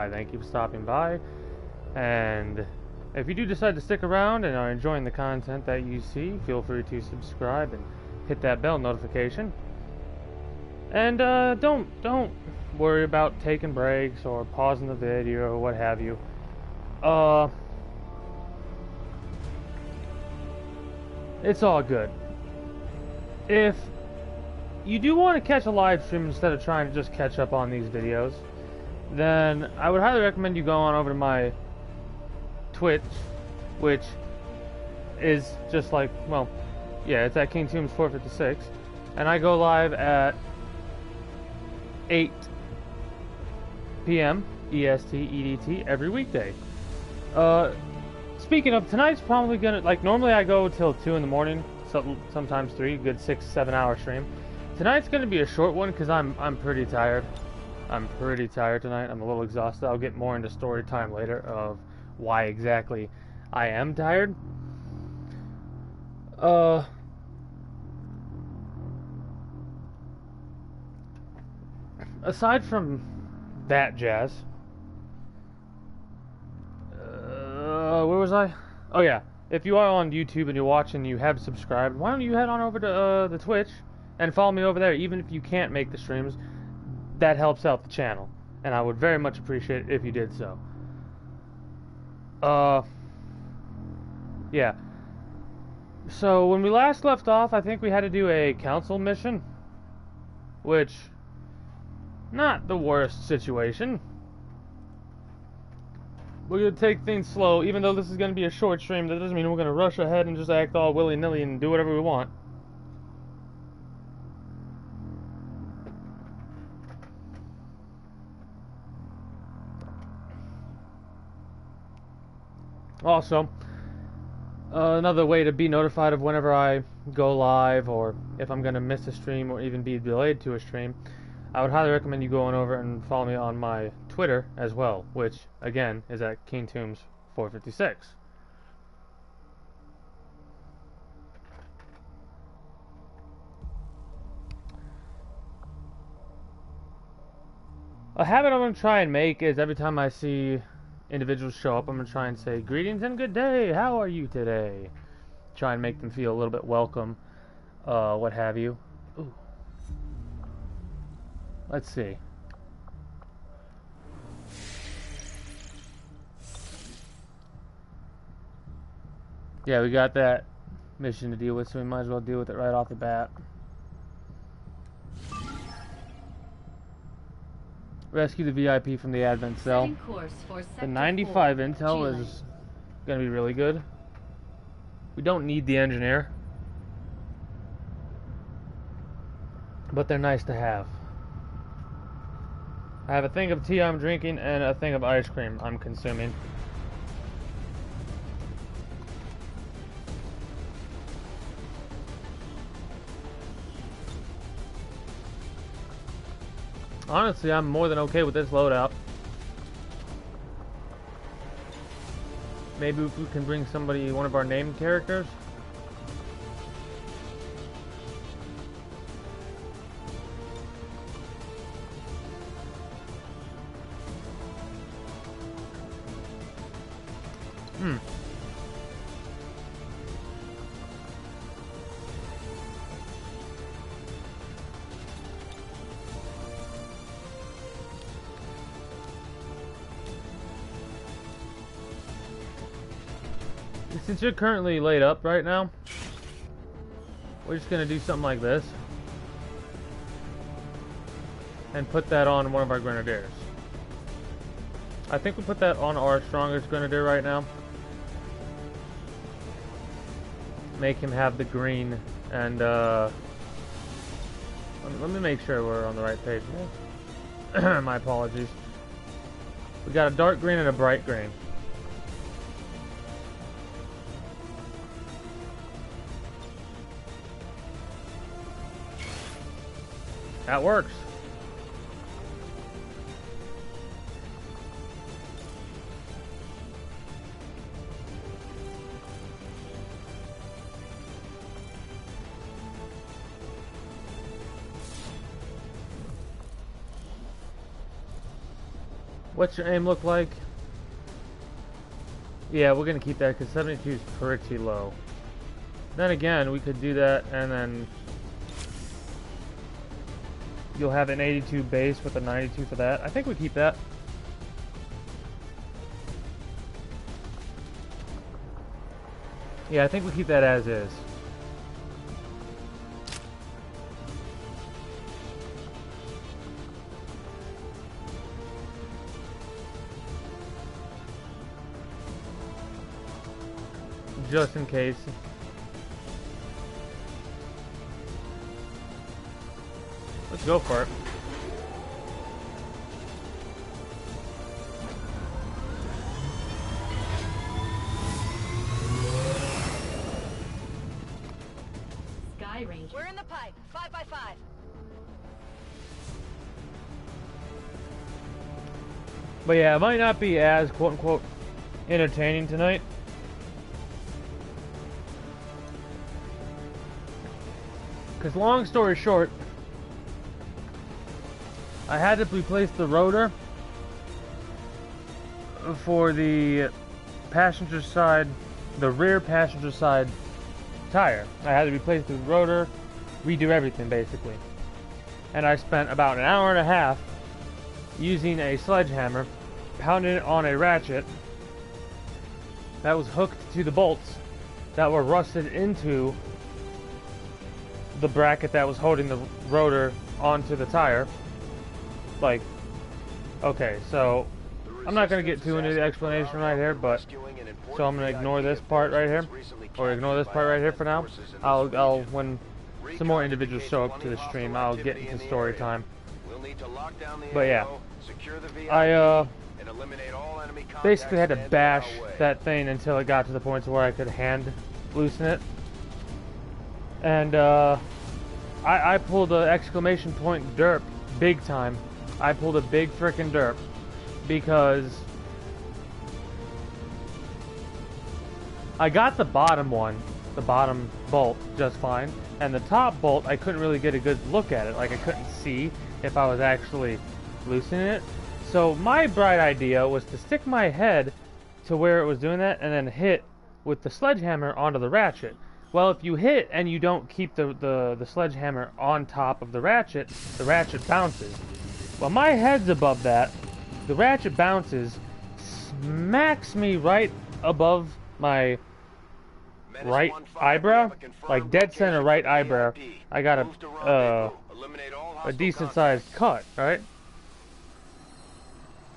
I thank you for stopping by, and if you do decide to stick around and are enjoying the content that you see, feel free to subscribe and hit that bell notification. And don't worry about taking breaks or pausing the video or what have you. It's all good. If you do want to catch a live stream instead of trying to just catch up on these videos, then I would highly recommend you go on over to my Twitch, which is just like, well, yeah, it's at KingTombs456, and I go live at 8 p.m. EST EDT every weekday. Speaking of, tonight's probably gonna, like, normally I go till 2 in the morning, sometimes 3, good 6-7 hour stream. Tonight's gonna be a short one because I'm pretty tired. I'm pretty tired tonight. I'm a little exhausted. I'll get more into story time later of why exactly I am tired. Aside from that jazz, where was I? Oh yeah, if you are on YouTube and you're watching, you have subscribed, why don't you head on over to the Twitch and follow me over there, even if you can't make the streams. That helps out the channel, and I would very much appreciate it if you did so. Yeah. So, when we last left off, I think we had to do a council mission, which, not the worst situation. We're going to take things slow, even though this is going to be a short stream. That doesn't mean we're going to rush ahead and just act all willy-nilly and do whatever we want. Also, another way to be notified of whenever I go live, or if I'm going to miss a stream or even be delayed to a stream, I would highly recommend you going over and follow me on my Twitter as well, which, again, is at KingTombs456. A habit I'm going to try and make is every time I see individuals show up, I'm going to try and say, greetings and good day, how are you today? Try and make them feel a little bit welcome, what have you. Ooh. Let's see. Yeah, we got that mission to deal with, so we might as well deal with it right off the bat. Rescue the VIP from the advent cell. The 95 intel is going to be really good. We don't need the engineer, but they're nice to have. I have a thing of tea I'm drinking and a thing of ice cream I'm consuming. Honestly, I'm more than okay with this loadout. Maybe if we can bring somebody, one of our named characters. Since you're currently laid up right now, we're just gonna do something like this and put that on one of our grenadiers. I think we put that on our strongest grenadier right now. Make him have the green, and let me make sure we're on the right page. My apologies. We got a dark green and a bright green. That works. What's your aim look like? Yeah, we're gonna keep that because 72 is pretty low. Then again, we could do that and then you'll have an 82 base with a 92 for that. I think we keep that. Yeah, I think we keep that as is. Just in case. Let's go for it. Sky Ranger. We're in the pipe. 5 by 5. But yeah, it might not be as quote-unquote entertaining tonight. Because long story short, I had to replace the rotor for the passenger side, the rear passenger side tire. I had to replace the rotor, redo everything basically. And I spent about an hour and a half using a sledgehammer, pounding it on a ratchet that was hooked to the bolts that were rusted into the bracket that was holding the rotor onto the tire. Like, okay, so I'm not going to get too into the explanation right here, but so I'm going to ignore this part right here, or ignore this part right here for now. I'll when some more individuals show up to the stream, I'll get into story time. But yeah, I basically had to bash that thing until it got to the point where I could hand loosen it. And I pulled an exclamation point derp big time. I pulled a big frickin' derp because I got the bottom one, the bottom bolt, just fine, and the top bolt I couldn't really get a good look at it. Like I couldn't see if I was actually loosening it. So my bright idea was to stick my head to where it was doing that and then hit with the sledgehammer onto the ratchet. Well, if you hit and you don't keep the sledgehammer on top of the ratchet bounces. Well, my head's above that, the ratchet bounces, smacks me right above my right eyebrow, like dead center right eyebrow. I got a decent sized cut, right?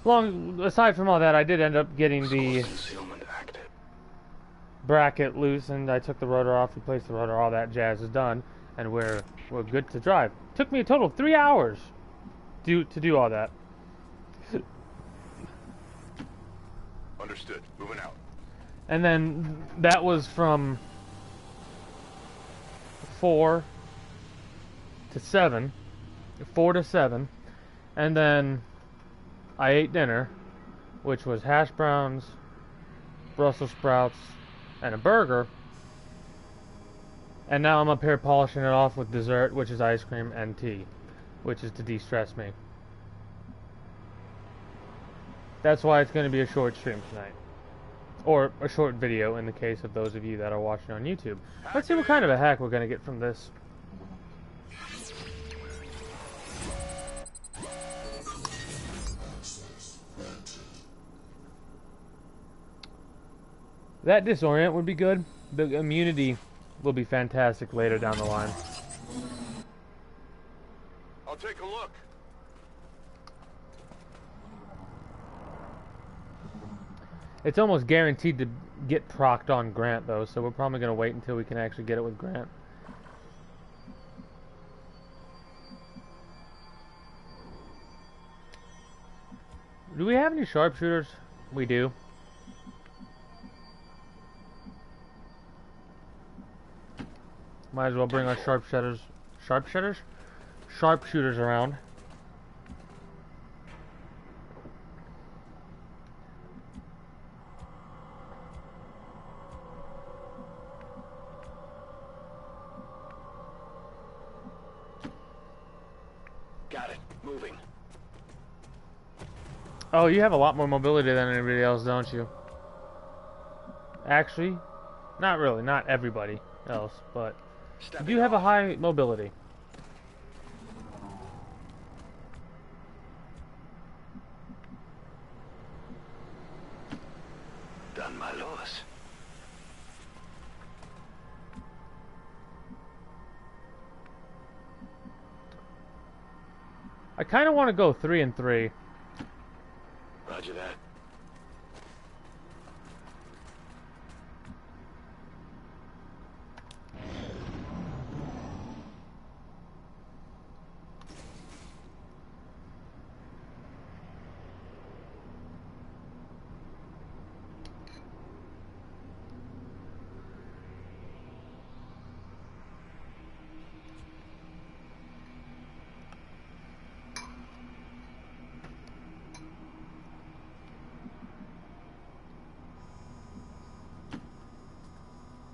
Aside from all that, I did end up getting the bracket loosened. I took the rotor off, replaced the rotor, all that jazz is done, and we're good to drive. Took me a total of 3 hours to do all that. Understood. Moving out. And then that was from 4 to 7, and then I ate dinner, which was hash browns, Brussels sprouts, and a burger. And now I'm up here polishing it off with dessert, which is ice cream and tea, which is to de-stress me. That's why it's going to be a short stream tonight. Or a short video in the case of those of you that are watching on YouTube. Let's see what kind of a hack we're going to get from this. That disorient would be good. The immunity will be fantastic later down the line. I'll take a look. It's almost guaranteed to get procced on Grant though, so we're probably going to wait until we can actually get it with Grant. Do we have any sharpshooters? We do. Might as well bring our sharpshooters around. Got it. Moving. Oh, you have a lot more mobility than anybody else, don't you? Actually, not really. Not everybody else, but you Stepping do have a off. high mobility. Done my loss. I kind of want to go 3 and 3. Roger that.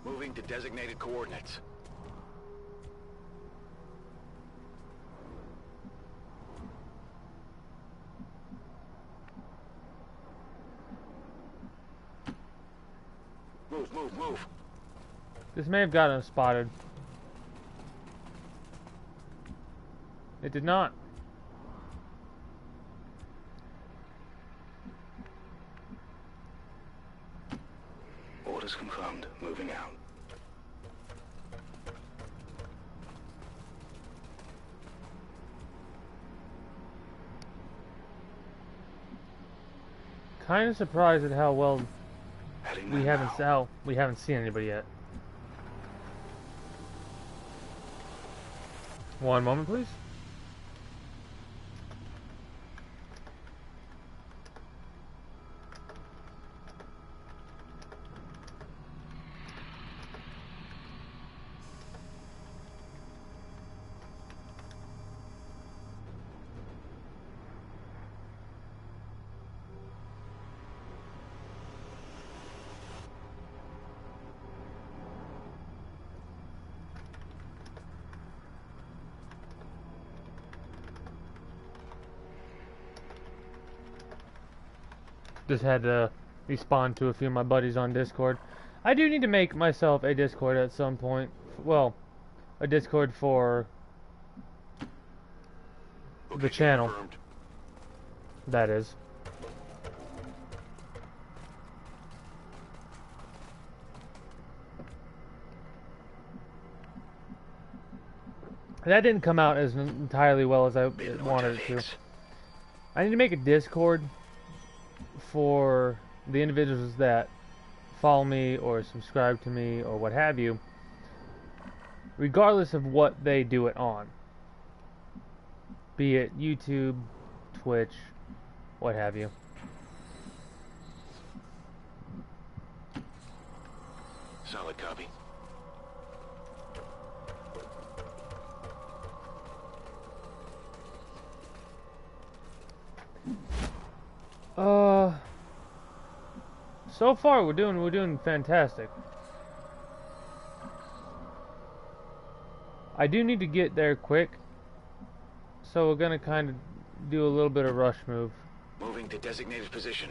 Moving to designated coordinates. Move, move, move. This may have gotten us spotted. It did not. Orders confirmed. Moving out. Kind of surprised at how well Heading we there haven't now. seen anybody yet. One moment, please. Just had to respond to a few of my buddies on Discord. I do need to make myself a Discord at some point. Well, a Discord for the Location channel, confirmed. that is. That didn't come out as entirely well as I Been wanted it to. Nortex. I need to make a Discord for the individuals that follow me or subscribe to me or what have you, regardless of what they do it on. Be it YouTube, Twitch, what have you. Solid copy. So far we're doing fantastic. I do need to get there quick, so we're gonna kind of do a little bit of rush move. Moving to designated position.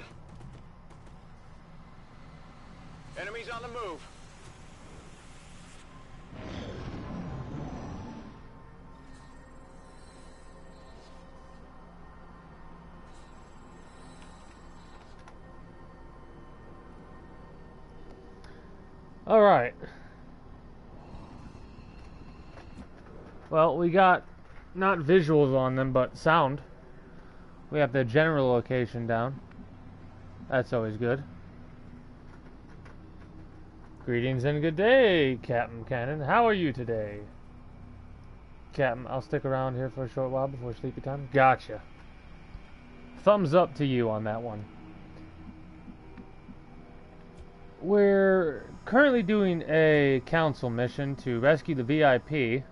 Enemies on the move. All right. Well, we got not visuals on them, but sound. We have the general location down. That's always good. Greetings and good day, Captain Cannon. How are you today? Captain, I'll stick around here for a short while before sleepy time. Gotcha. Thumbs up to you on that one. We're currently doing a council mission to rescue the VIP,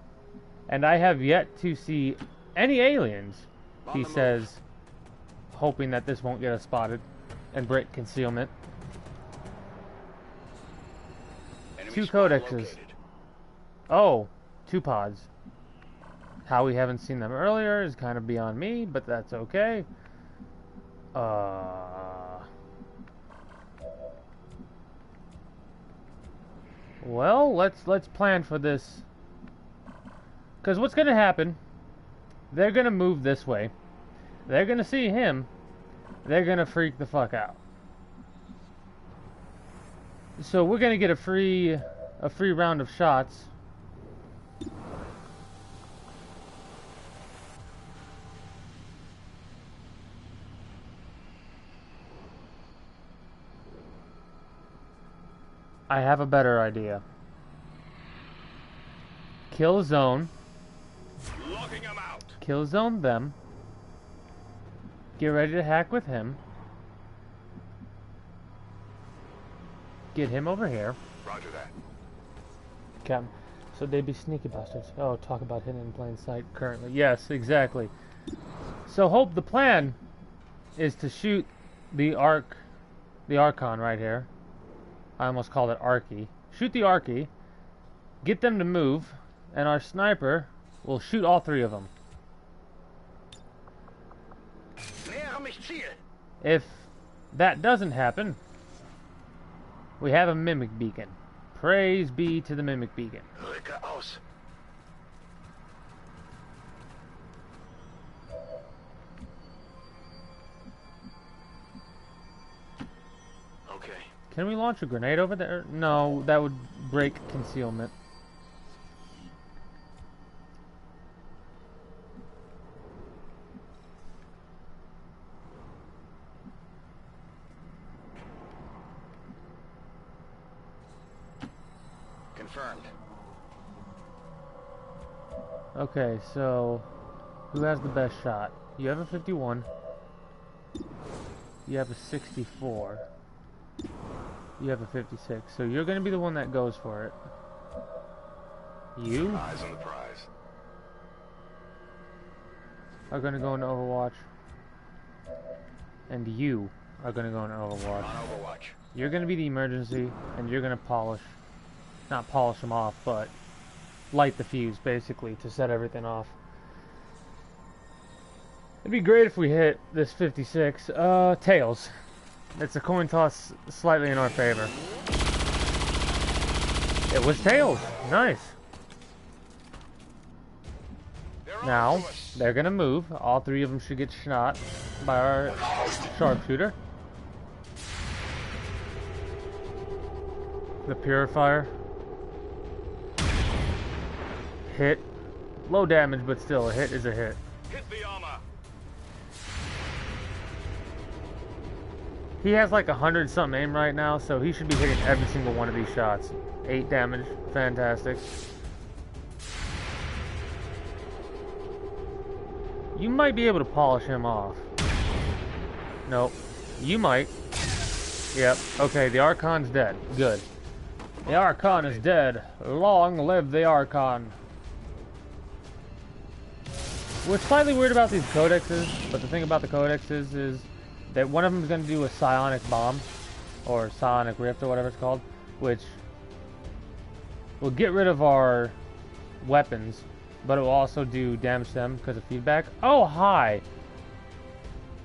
and I have yet to see any aliens, he says, hoping that this won't get us spotted and break concealment. Enemy 2 squad codexes. located. Oh, 2 pods. How we haven't seen them earlier is kind of beyond me, but that's okay. Well, let's plan for this. Because what's gonna happen? They're gonna move this way. They're gonna see him. They're gonna freak the fuck out. So we're gonna get a free round of shots. I have a better idea. Kill zone. Locking him out. Kill zone them. Get ready to hack with him. Get him over here. Roger that. Captain. So they be sneaky bastards. Oh, talk about hidden in plain sight currently. Yes, exactly. So hope the plan is to shoot the Archon right here. I almost called it Arky. Shoot the Arky. Get them to move. And our sniper will shoot all three of them. If that doesn't happen, we have a mimic beacon. Praise be to the mimic beacon. Okay. Can we launch a grenade over there? No, that would break concealment. Confirmed. Okay, so who has the best shot? You have a 51. You have a 64. You have a 56. So you're going to be the one that goes for it. You Eyes on the prize. are going to go into Overwatch. And you are going to go into Overwatch. On Overwatch. You're going to be the emergency, and you're going to polish. Not polish them off, but light the fuse, basically, to set everything off. It'd be great if we hit this 56. Tails. It's a coin toss slightly in our favor. It was tails. Nice. Now, they're gonna move. All three of them should get shot by our sharpshooter. The purifier. Hit. Low damage, but still, a hit is a hit. Hit the armor. He has like 100-something aim right now, so he should be hitting every single one of these shots. 8 damage. Fantastic. You might be able to polish him off. Nope. You might. Yep. Okay, the Archon's dead. Good. The Archon is dead. Long live the Archon. We're slightly weird about these codexes, but the thing about the codexes is that one of them is going to do a psionic bomb, or psionic rift, or whatever it's called, which will get rid of our weapons, but it will also do damage to them because of feedback. Oh, hi!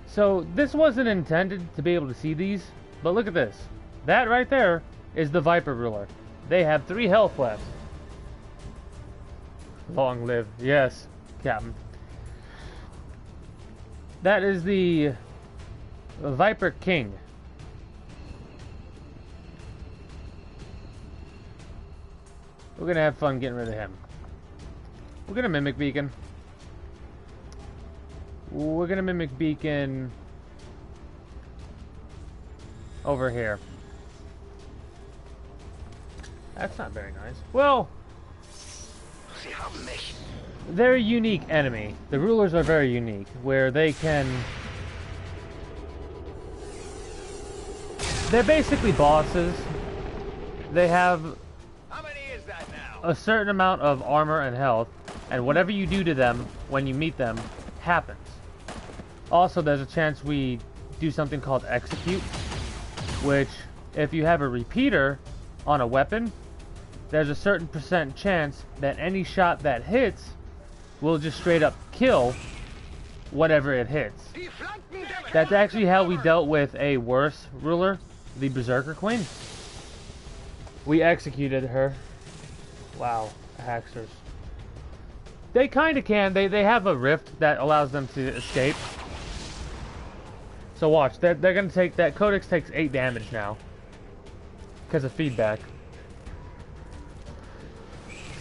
So, this wasn't intended to be able to see these, but look at this. That right there is the Viper Ruler. They have 3 health left. Long live. Yes, Captain. That is the Viper King. We're gonna have fun getting rid of him. We're gonna mimic beacon. We're gonna mimic beacon over here. That's not very nice. Well, they're a unique enemy. The rulers are very unique, where they can... They're basically bosses. They have How many is that now? a certain amount of armor and health, and whatever you do to them when you meet them happens. Also, there's a chance we do something called execute, which, if you have a repeater on a weapon, there's a certain % chance that any shot that hits will just straight up kill whatever it hits. That's actually how we dealt with a worse ruler, the Berserker Queen. We executed her. Wow, hacksters. They kind of can. They have a rift that allows them to escape. So watch, they're gonna take that. Codex takes 8 damage now because of feedback.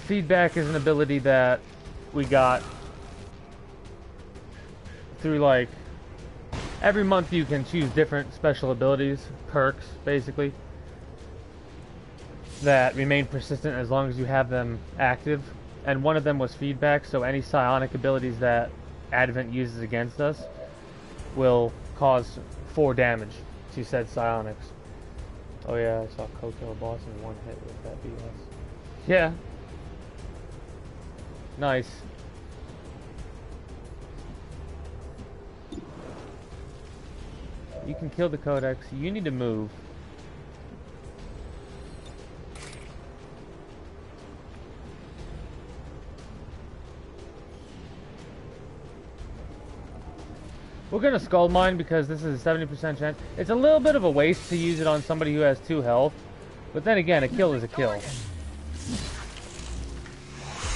Feedback is an ability that we got through, like, every month you can choose different special abilities, perks, basically, that remain persistent as long as you have them active. And one of them was feedback, so any psionic abilities that Advent uses against us will cause 4 damage to said psionics. Oh yeah, I saw Ko kill a boss in 1 hit with that BS. Yeah. Nice. You can kill the Codex. You need to move. We're gonna skull mine because this is a 70% chance. It's a little bit of a waste to use it on somebody who has 2 health, but then again, a kill is a kill.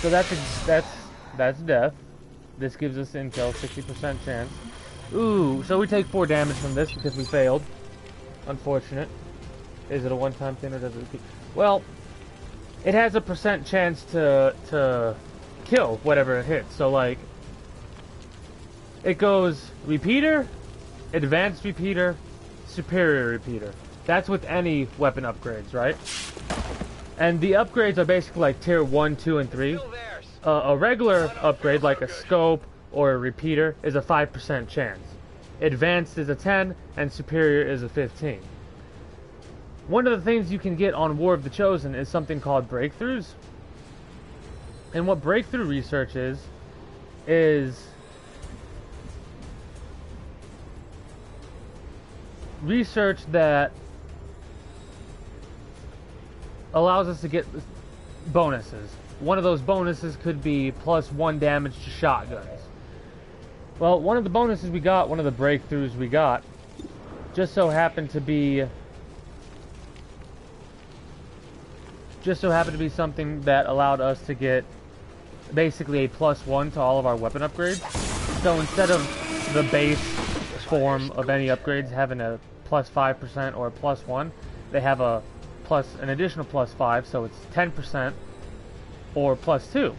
So that's death. This gives us intel, 60% chance. Ooh, so we take 4 damage from this because we failed. Unfortunate. Is it a one-time thing or does it repeat? Well, it has a % chance to kill whatever it hits. So like, it goes repeater, advanced repeater, superior repeater. That's with any weapon upgrades, right? And the upgrades are basically like tier 1, 2, and 3. A regular upgrade like a scope or a repeater is a 5% chance. Advanced is a 10 and superior is a 15. One of the things you can get on War of the Chosen is something called breakthroughs. And what breakthrough research is research that allows us to get bonuses. One of those bonuses could be +1 damage to shotguns. Well, one of the bonuses we got, one of the breakthroughs we got, just so happened to be something that allowed us to get basically a +1 to all of our weapon upgrades. So instead of the base form of any upgrades having a +5% or a +1, they have an additional +5, so it's 10% or +2.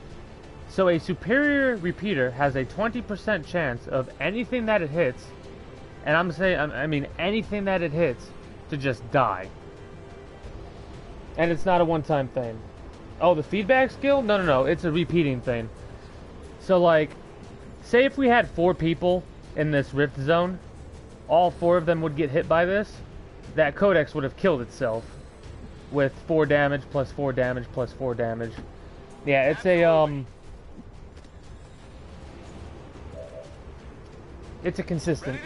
So a superior repeater has a 20% chance of anything that it hits, and I mean anything that it hits, to just die. And it's not a one-time thing. Oh, the feedback skill? No, it's a repeating thing. So like, say if we had 4 people in this rift zone, all 4 of them would get hit by this, that Codex would have killed itself with 4 damage plus 4 damage plus 4 damage. Yeah, it's a consistent.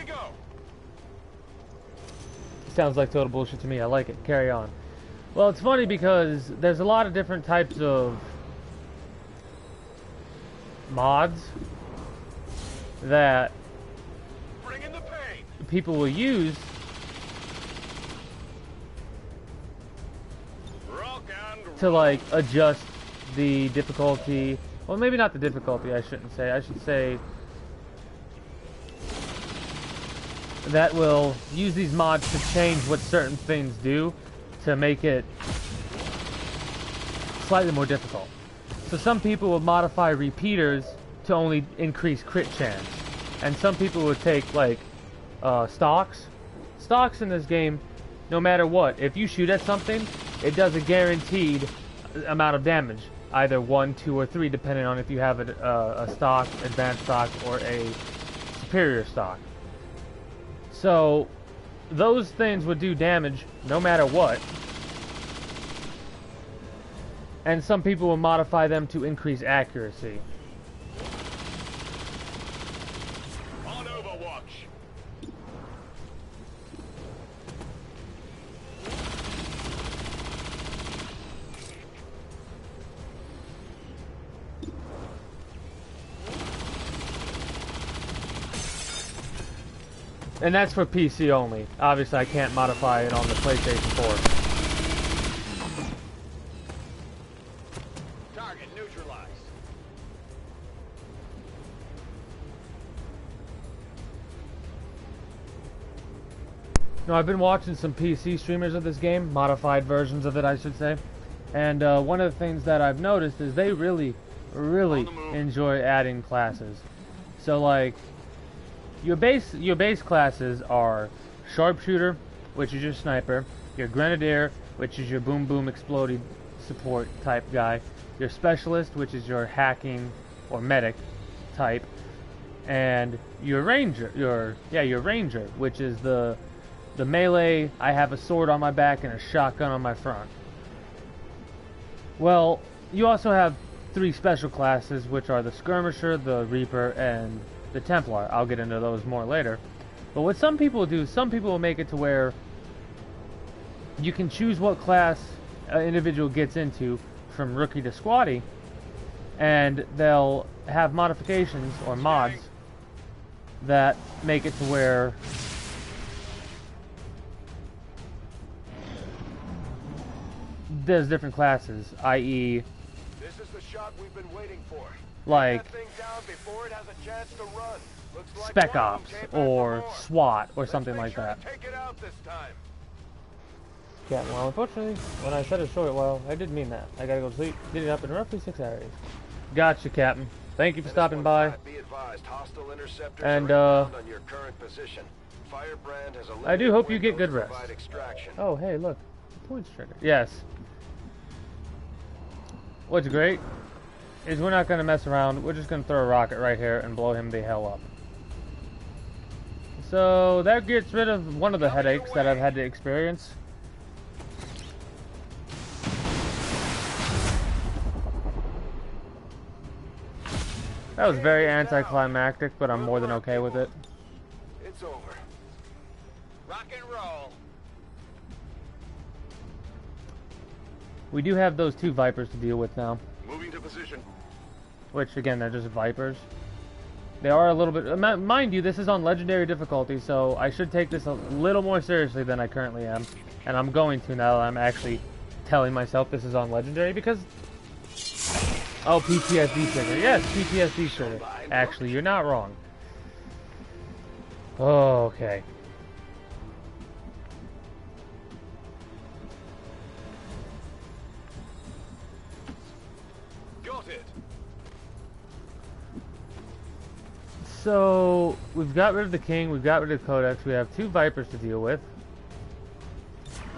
Sounds like total bullshit to me. I like it. Carry on. Well, it's funny because there's a lot of different types of mods that people will use to like adjust the difficulty. Well, maybe not the difficulty, I shouldn't say. I should say that will use these mods to change what certain things do to make it slightly more difficult. So some people will modify repeaters to only increase crit chance. And some people would take like stocks. Stocks in this game, no matter what, if you shoot at something, it does a guaranteed amount of damage. Either 1, 2, or 3, depending on if you have a stock, advanced stock, or a superior stock. So those things would do damage no matter what. And some people will modify them to increase accuracy. On Overwatch. And that's for PC only. Obviously, I can't modify it on the PlayStation 4. Target neutralized. No, I've been watching some PC streamers of this game, modified versions of it, I should say. And one of the things that I've noticed is they really enjoy adding classes. So, like, your base classes are Sharpshooter, which is your sniper, your Grenadier, which is your boom boom exploding support type guy, your Specialist, which is your hacking or medic type, and your Ranger, your Ranger, which is the melee. I have a sword on my back and a shotgun on my front. Well, you also have 3 special classes, which are the Skirmisher, the Reaper, and the Templar. I'll get into those more later. But what some people do, some people will make it to where you can choose what class an individual gets into from rookie to squatty, and they'll have modifications or mods that make it to where there's different classes, i.e. This is the shot we've been waiting for. like That thing down before it has a chance to run. Looks like Spec one of Ops them came back or for more. SWAT or Let's something make like sure that. to take it out this time. Yeah, well, unfortunately, when I said a short while, I didn't mean that. I gotta go to sleep. Get it up in roughly 6 hours. Gotcha, Captain. Thank you for stopping by. Be advised, hostile interceptors And, are inbound on your current position. Firebrand has a I do hope you get window good to rest. provide extraction. Oh, hey, look. The points trigger. Yes. What's great is we're not going to mess around. We're just going to throw a rocket right here and blow him the hell up. So that gets rid of one of the headaches that I've had to experience. That was very anticlimactic, but I'm more than okay with it. It's over. Rock and roll. We do have those 2 Vipers to deal with now. Moving to position. Which, again, they're just Vipers. They are a little bit... Mind you, this is on Legendary difficulty, so I should take this a little more seriously than I currently am. And I'm going to now that I'm actually telling myself this is on Legendary, because... Oh, PTSD trigger. Yes, PTSD trigger. Actually, you're not wrong. Oh, okay. Got it. So, we've got rid of the King, we've got rid of the Codex, we have 2 Vipers to deal with.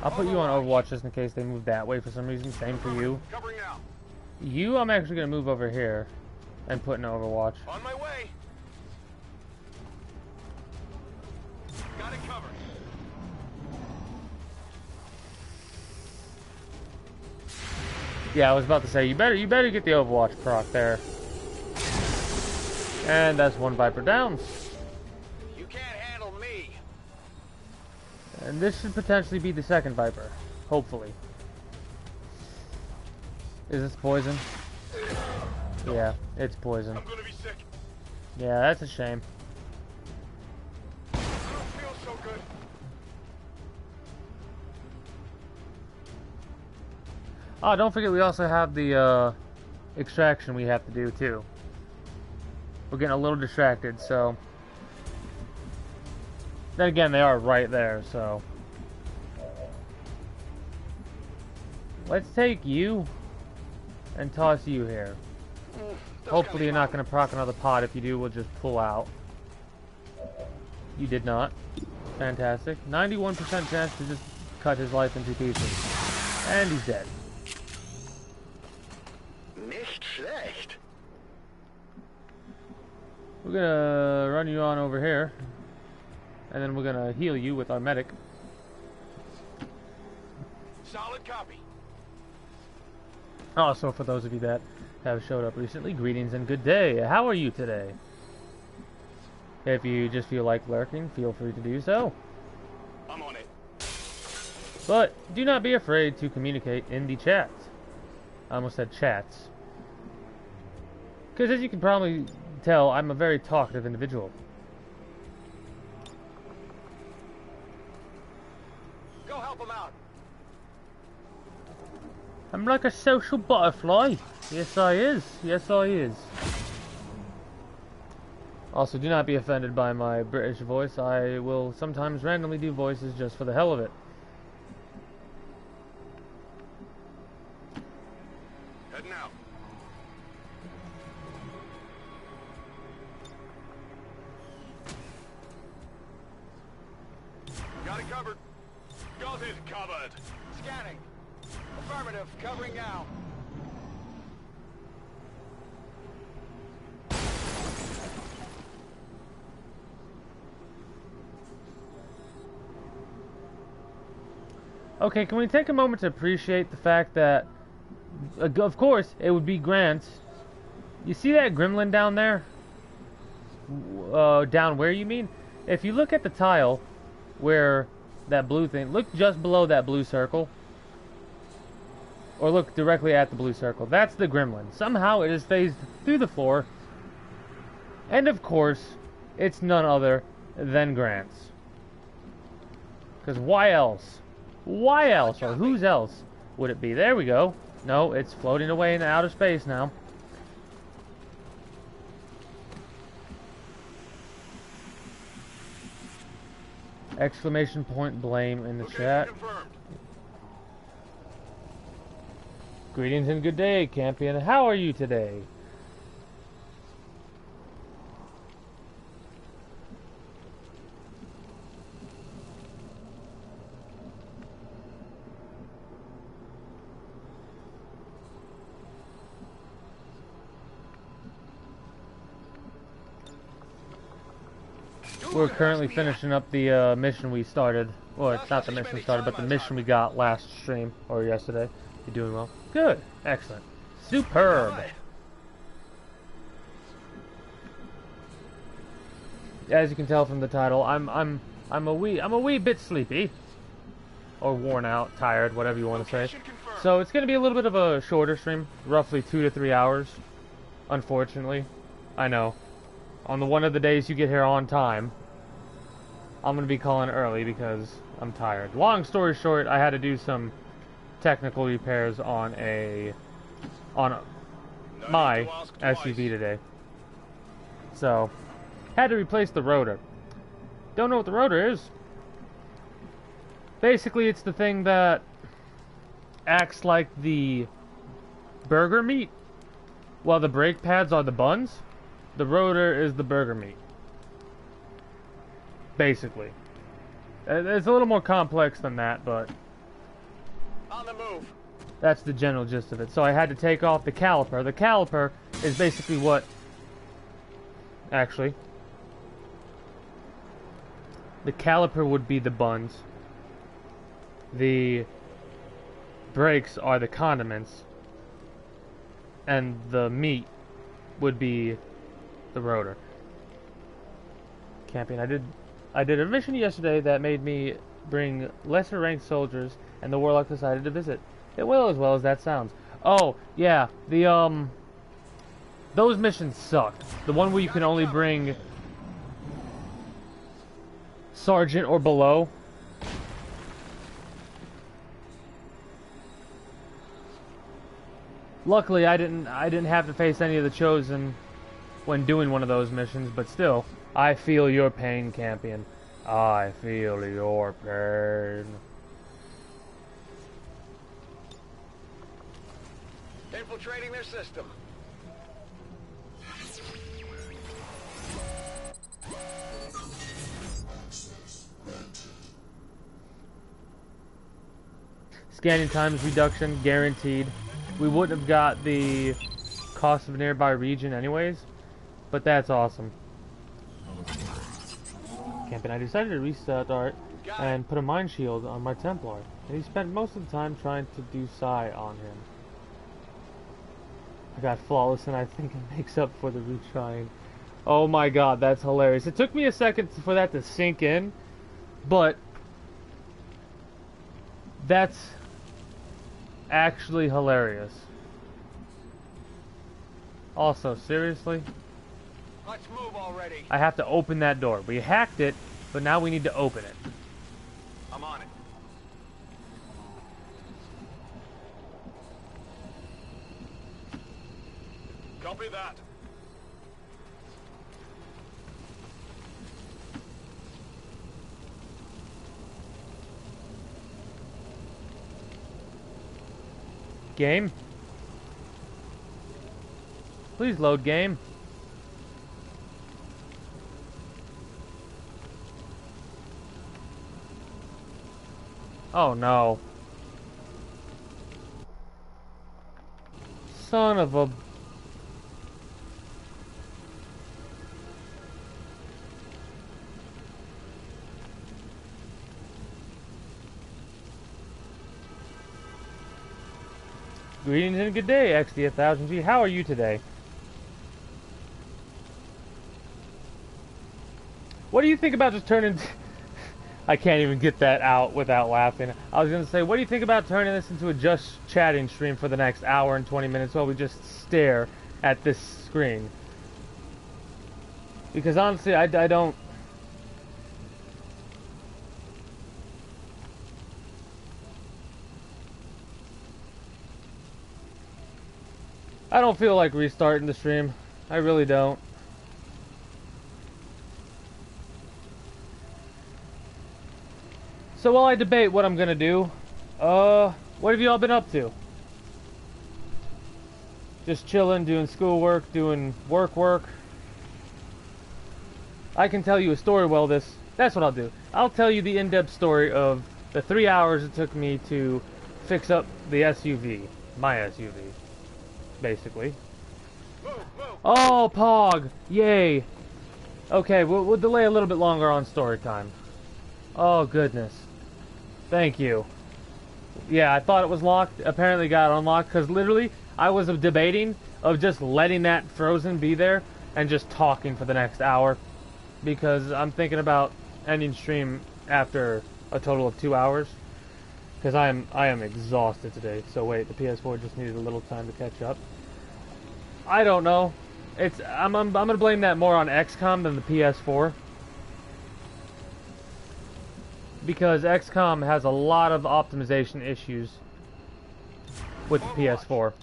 I'll put you on Overwatch just in case they move that way for some reason. Same for you. Covering now. You, I'm actually going to move over here and put in Overwatch. On my way. Got it covered. Yeah, I was about to say, you better get the Overwatch proc there. And that's 1 Viper down. You can't handle me. And this should potentially be the 2nd Viper. Hopefully. Is this poison? Yeah, it's poison. I'm gonna be sick. Yeah, that's a shame. I don't feel so good. Oh, don't forget we also have the extraction we have to do too. We're getting a little distracted, so... Then again, they are right there, so... Let's take you and toss you here. Hopefully you're not going to proc another pod. If you do, we'll just pull out. You did not. Fantastic. 91% chance to just cut his life into pieces. And he's dead. Nicht schlecht. We're going to run you on over here. And then we're going to heal you with our medic. Solid copy. Also, for those of you that have showed up recently, greetings and good day. How are you today? If you just feel like lurking, feel free to do so. I'm on it. But do not be afraid to communicate in the chats. I almost said chats. Because as you can probably tell, I'm a very talkative individual. help him out. I'm like a social butterfly. Yes, I is. Yes, I is. Also, do not be offended by my British voice. I will sometimes randomly do voices just for the hell of it. Heading out. Got it covered. Got it covered. Scanning. Affirmative. Covering now. Okay, can we take a moment to appreciate the fact that, of course, it would be Grant. You see that gremlin down there? Down where you mean? If you look at the tile where that blue thing, look just below that blue circle. Or look directly at the blue circle. That's the gremlin. Somehow it is phased through the floor. And of course, it's none other than Grant's. Because why else? Why else, or whose else would it be? There we go. No, it's floating away into outer space now. Exclamation point blame in the chat. Confirmed. Greetings and good day, Campion. How are you today? We're currently finishing up the mission we started. Well, it's not the mission we started, but the mission we got last stream, or yesterday. You're doing well. Good. Excellent. Superb. As you can tell from the title, I'm a wee bit sleepy. Or worn out, tired, whatever you want to say. So it's going to be a little bit of a shorter stream, roughly 2 to 3 hours. Unfortunately. I know. On the one of the days you get here on time, I'm going to be calling early because I'm tired. Long story short, I had to do some technical repairs on my SUV today. So, had to replace the rotor. Don't know what the rotor is. Basically, it's the thing that acts like the burger meat, while the brake pads are the buns. The rotor is the burger meat. Basically. It's a little more complex than that, but On the move. that's the general gist of it. So I had to take off the caliper. The caliper is basically what... Actually. The caliper would be the buns. The brakes are the condiments. And the meat would be the rotor. Camping. I did a mission yesterday that made me bring lesser ranked soldiers, and the warlock decided to visit. It will, as well as that sounds. Oh, yeah, the those missions sucked. The one where you can only bring sergeant or below. Luckily, I didn't have to face any of the chosen when doing one of those missions, but still, I feel your pain, Campion. I feel your pain. Infiltrating their system. Scanning times reduction guaranteed. We wouldn't have got the cost of a nearby region anyways, but that's awesome. Camping. I decided to restart and put a mind shield on my Templar, and he spent most of the time trying to do psi on him. I got flawless, and I think it makes up for the retrying. Oh my god, that's hilarious. It took me a second for that to sink in, but that's actually hilarious. Also, seriously? Let's move already. I have to open that door. We hacked it, but now we need to open it. I'm on it. Copy that. Game? Please load game. Oh no. Son of a... Greetings and good day, XD1000G. How are you today? What do you think about just turning... I can't even get that out without laughing. I was going to say, what do you think about turning this into a just chatting stream for the next hour and 20 minutes while we just stare at this screen? Because honestly, I don't... I don't feel like restarting the stream. I really don't. So while I debate what I'm gonna do, what have you all been up to? Just chilling, doing schoolwork, doing work. I can tell you a story that's what I'll do. I'll tell you the in-depth story of the 3 hours it took me to fix up the SUV. My SUV. Basically. Oh, Pog! Yay! Okay, we'll delay a little bit longer on story time. Oh, goodness. Thank you. Yeah, I thought it was locked. Apparently got unlocked, because literally, I was debating of just letting that frozen be there and just talking for the next hour. Because I'm thinking about ending stream after a total of 2 hours. Because I am exhausted today. So wait, the PS4 just needed a little time to catch up. I don't know. I'm gonna blame that more on XCOM than the PS4. Because XCOM has a lot of optimization issues with the PS4.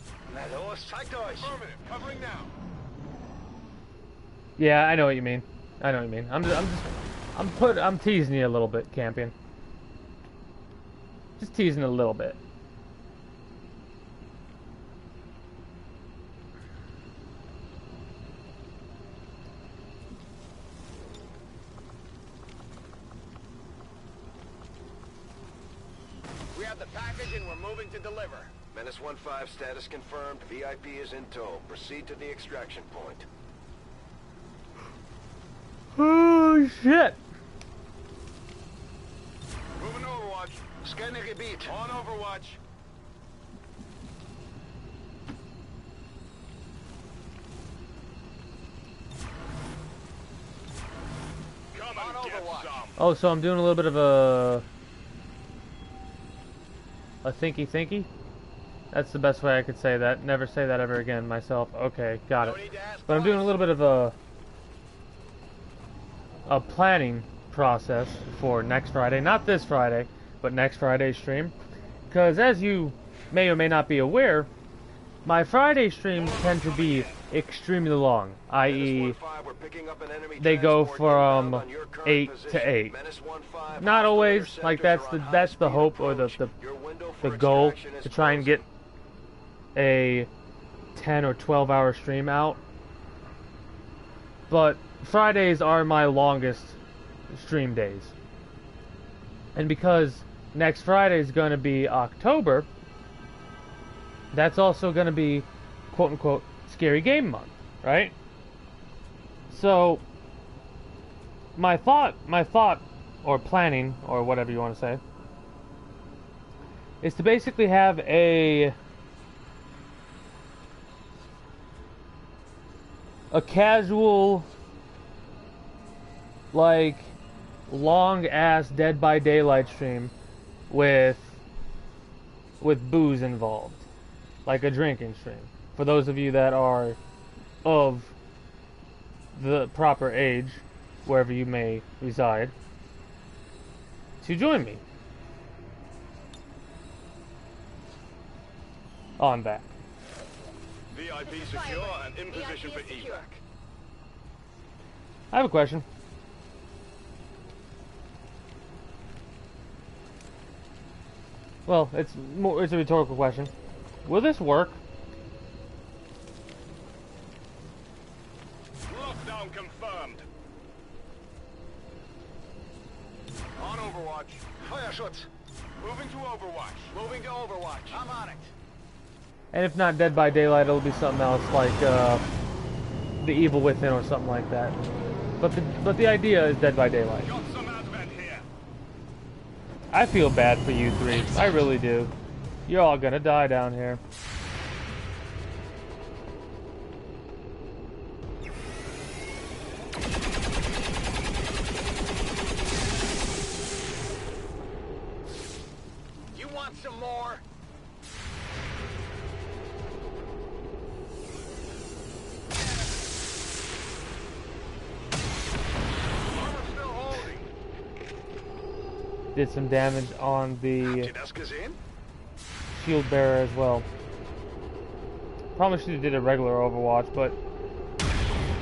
Yeah, I know what you mean. I know what you mean. I'm teasing you a little bit, Campion. Just teasing a little bit. We have the package and we're moving to deliver. Menace 1-5 status confirmed. VIP is in tow. Proceed to the extraction point. Oh shit! Moving Overwatch. Scanning a beat. On Overwatch. Come on, Overwatch. Oh, so I'm doing a little bit of a thinky? That's the best way I could say that. Never say that ever again myself. Okay, got it. But I'm doing a little bit of a planning process for next Friday. Not this Friday, but next Friday's stream. Because as you may or may not be aware, my Friday streams tend to be extremely long, i.e. they go from 8 to 8. Not always, like that's the hope or the goal, to try and get a 10 or 12 hour stream out. But Fridays are my longest stream days. And because next Friday is going to be October, that's also going to be quote-unquote scary game month, right? So my thought or planning or whatever you want to say is to basically have a casual, like, long ass Dead by Daylight stream with booze involved, like a drinking stream, for those of you that are of the proper age, wherever you may reside, to join me. Oh, I'm back. VIP This is secure Skyway. and in position for VIP is secure. evac. I have a question. Well, it's a rhetorical question. Will this work? Lockdown confirmed. On Overwatch. Feuerschutz. Moving to Overwatch. Moving to Overwatch. I'm on it. And if not Dead by Daylight, it'll be something else like The Evil Within or something like that. But the idea is Dead by Daylight. Got some advent here. I feel bad for you three. I really do. You're all gonna die down here. You want some more? Armor still holding. Did some damage on Habt the ihr das gesehen? shield bearer as well. Probably should have did a regular Overwatch, but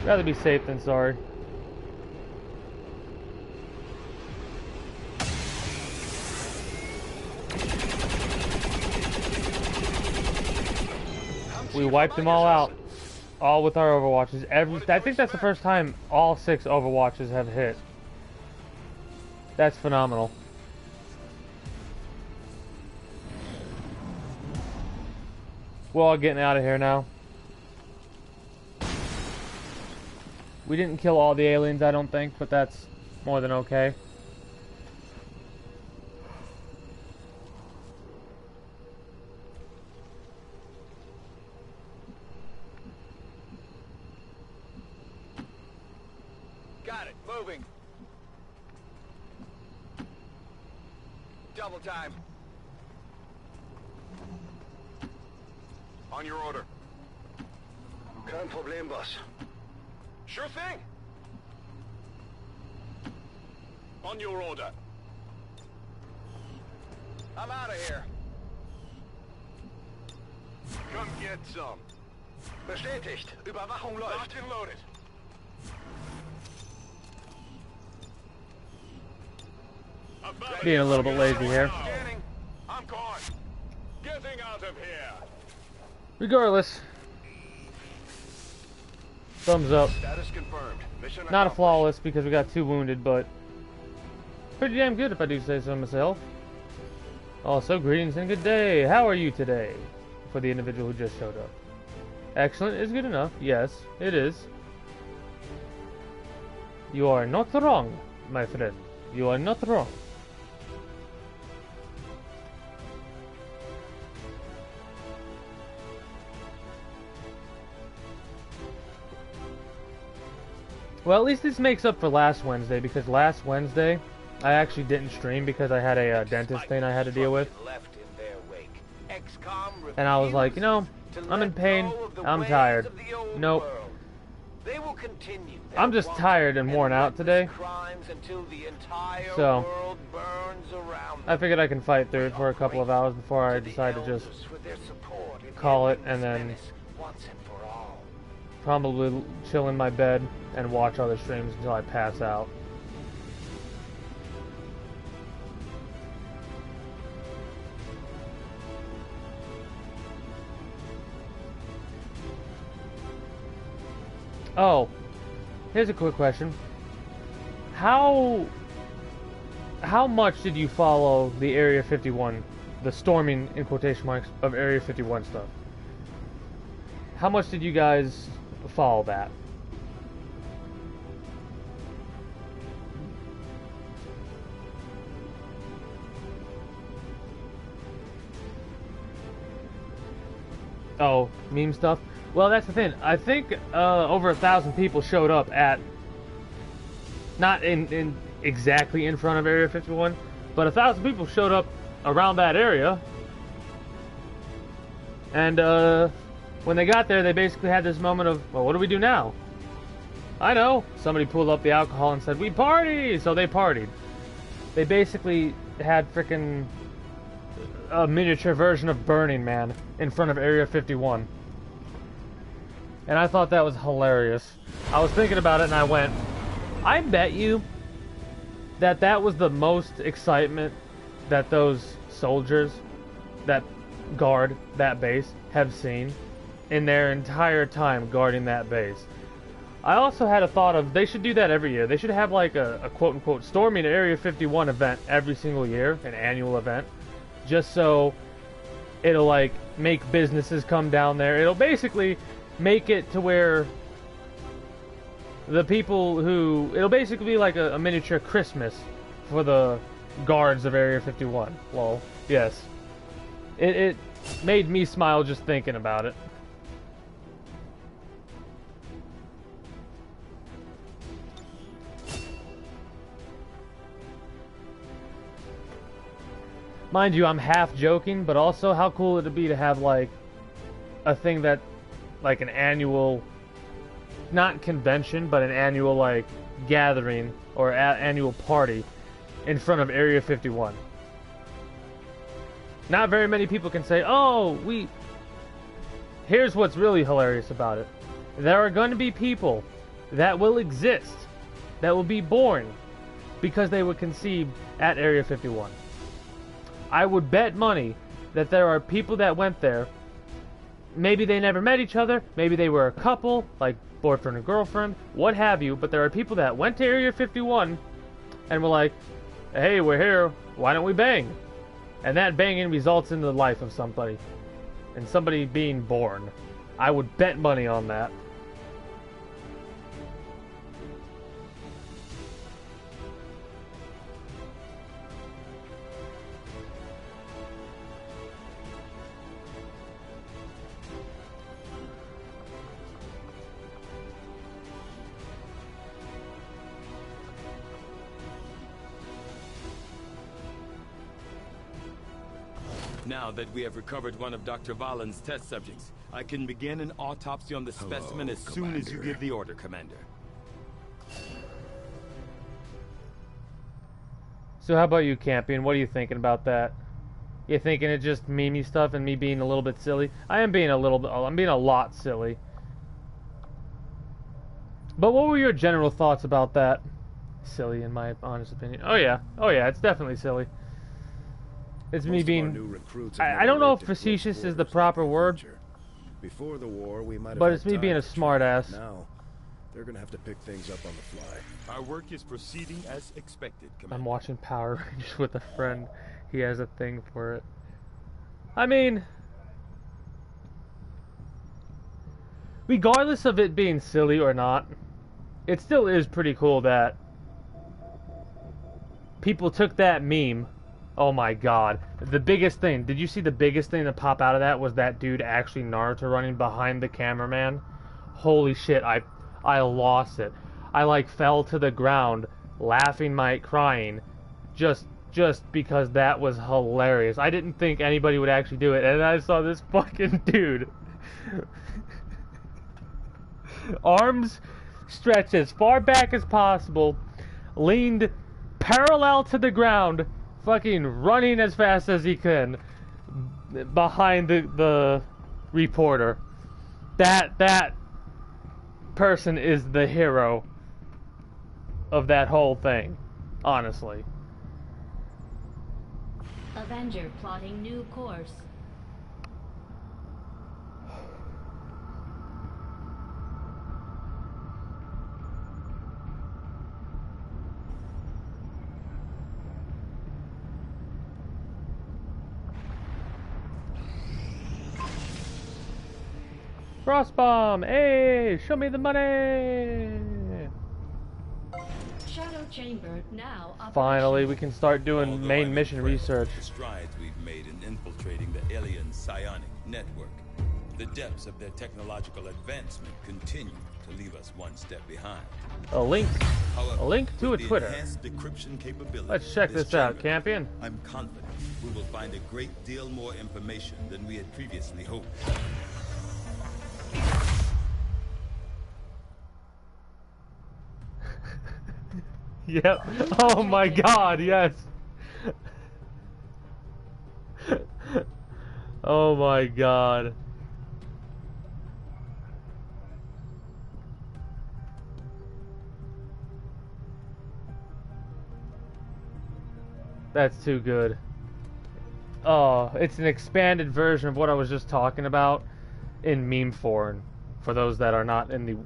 rather be safe than sorry. We wiped them all out, all with our Overwatches. I think that's the first time all 6 Overwatches have hit. That's phenomenal. We're all getting out of here now. We didn't kill all the aliens, I don't think, but that's more than okay. Got it. Moving. Double time. On your order. Kein Problem, boss. Sure thing. On your order. I'm out of here. Come get some. Bestätigt. Überwachung läuft. Locked and loaded. Being a little bit lazy here. Scanning. I'm gone. Getting out of here. Regardless, thumbs up. Status confirmed. Mission Not a accomplished. flawless because we got 2 wounded, but pretty damn good if I do say so myself. Also, greetings and good day. How are you today? For the individual who just showed up. Excellent is good enough. Yes, it is. You are not wrong, my friend. You are not wrong. Well, at least this makes up for last Wednesday, because last Wednesday I actually didn't stream because I had a dentist thing I had to deal with. Left in their wake. XCOM And I was like, you know, refused I'm in to pain, let go of the I'm ways tired. of the old Nope. world. They will continue their I'm just wanton tired and worn out relentless today. crimes until the entire So, world burns around I them. figured I can fight through it for a couple of hours before I decide to just Elders for their support in call it ending and this then menace once and for all. probably chill in my bed and watch other streams until I pass out. Oh, here's a quick question. How much did you follow the Area 51, the storming in quotation marks of Area 51 stuff? How much did you guys follow that? Oh, meme stuff? Well, that's the thing. I think over 1,000 people showed up at, not in exactly in front of Area 51, but 1,000 people showed up around that area. And when they got there, they basically had this moment of, well, what do we do now? I know. Somebody pulled up the alcohol and said, we party! So they partied. They basically had frickin' a miniature version of Burning Man in front of Area 51. And I thought that was hilarious. I was thinking about it and I went, I bet you that that was the most excitement that those soldiers that guard that base have seen in their entire time guarding that base. I also had a thought of they should do that every year. They should have like a quote-unquote storming Area 51 event every single year, an annual event, just so it'll like make businesses come down there. It'll basically make it to where the people who... It'll basically be like a miniature Christmas for the guards of Area 51. Well, yes. It made me smile just thinking about it. Mind you, I'm half joking, but also how cool would it be to have like a thing that, like an annual, not convention, but an annual like gathering or annual party in front of Area 51. Not very many people can say, oh, here's what's really hilarious about it. There are going to be people that will exist, that will be born because they were conceived at Area 51. I would bet money that there are people that went there. Maybe they never met each other. Maybe they were a couple, like boyfriend and girlfriend, what have you. But there are people that went to Area 51 and were like, hey, we're here. Why don't we bang? And that banging results in the life of somebody. And somebody being born. I would bet money on that. Now that we have recovered one of Dr. Valen's test subjects, I can begin an autopsy on the specimen as soon as you give the order, Commander. So how about you, Campion? What are you thinking about that? You thinking it's just meme stuff and me being a little bit silly? I am being a little bit, I'm being a lot silly. But what were your general thoughts about that? Silly, in my honest opinion. Oh yeah, it's definitely silly. It's me being... I don't know if facetious is the proper word. Before the war, we might have but it's me being a smartass. Now, they're gonna have to pick things up on the fly. Our work is proceeding as expected, Commander. I'm watching Power Rangers with a friend. He has a thing for it. I mean... regardless of it being silly or not, it still is pretty cool that people took that meme. Oh my god. The biggest thing, did you see the biggest thing to pop out of that was that dude actually Naruto running behind the cameraman? Holy shit, I lost it. I like fell to the ground, laughing, crying, just because that was hilarious. I didn't think anybody would actually do it, and I saw this fucking dude. Arms stretched as far back as possible, leaned parallel to the ground, fucking running as fast as he can behind the reporter. That person is the hero of that whole thing, honestly. Avenger plotting new course. Frost bomb! Hey, show me the money! Shadow chamber now operational. Finally, we can start doing main mission research. The strides we've made in infiltrating the alien psionic network. The depths of their technological advancement continue to leave us one step behind. A link to a with the Twitter. enhanced decryption capability Let's check of this out, chamber, Campion. I'm confident we will find a great deal more information than we had previously hoped. Yep. Oh my god, yes. Oh my god. That's too good. Oh, it's an expanded version of what I was just talking about in meme form. For those that are not in the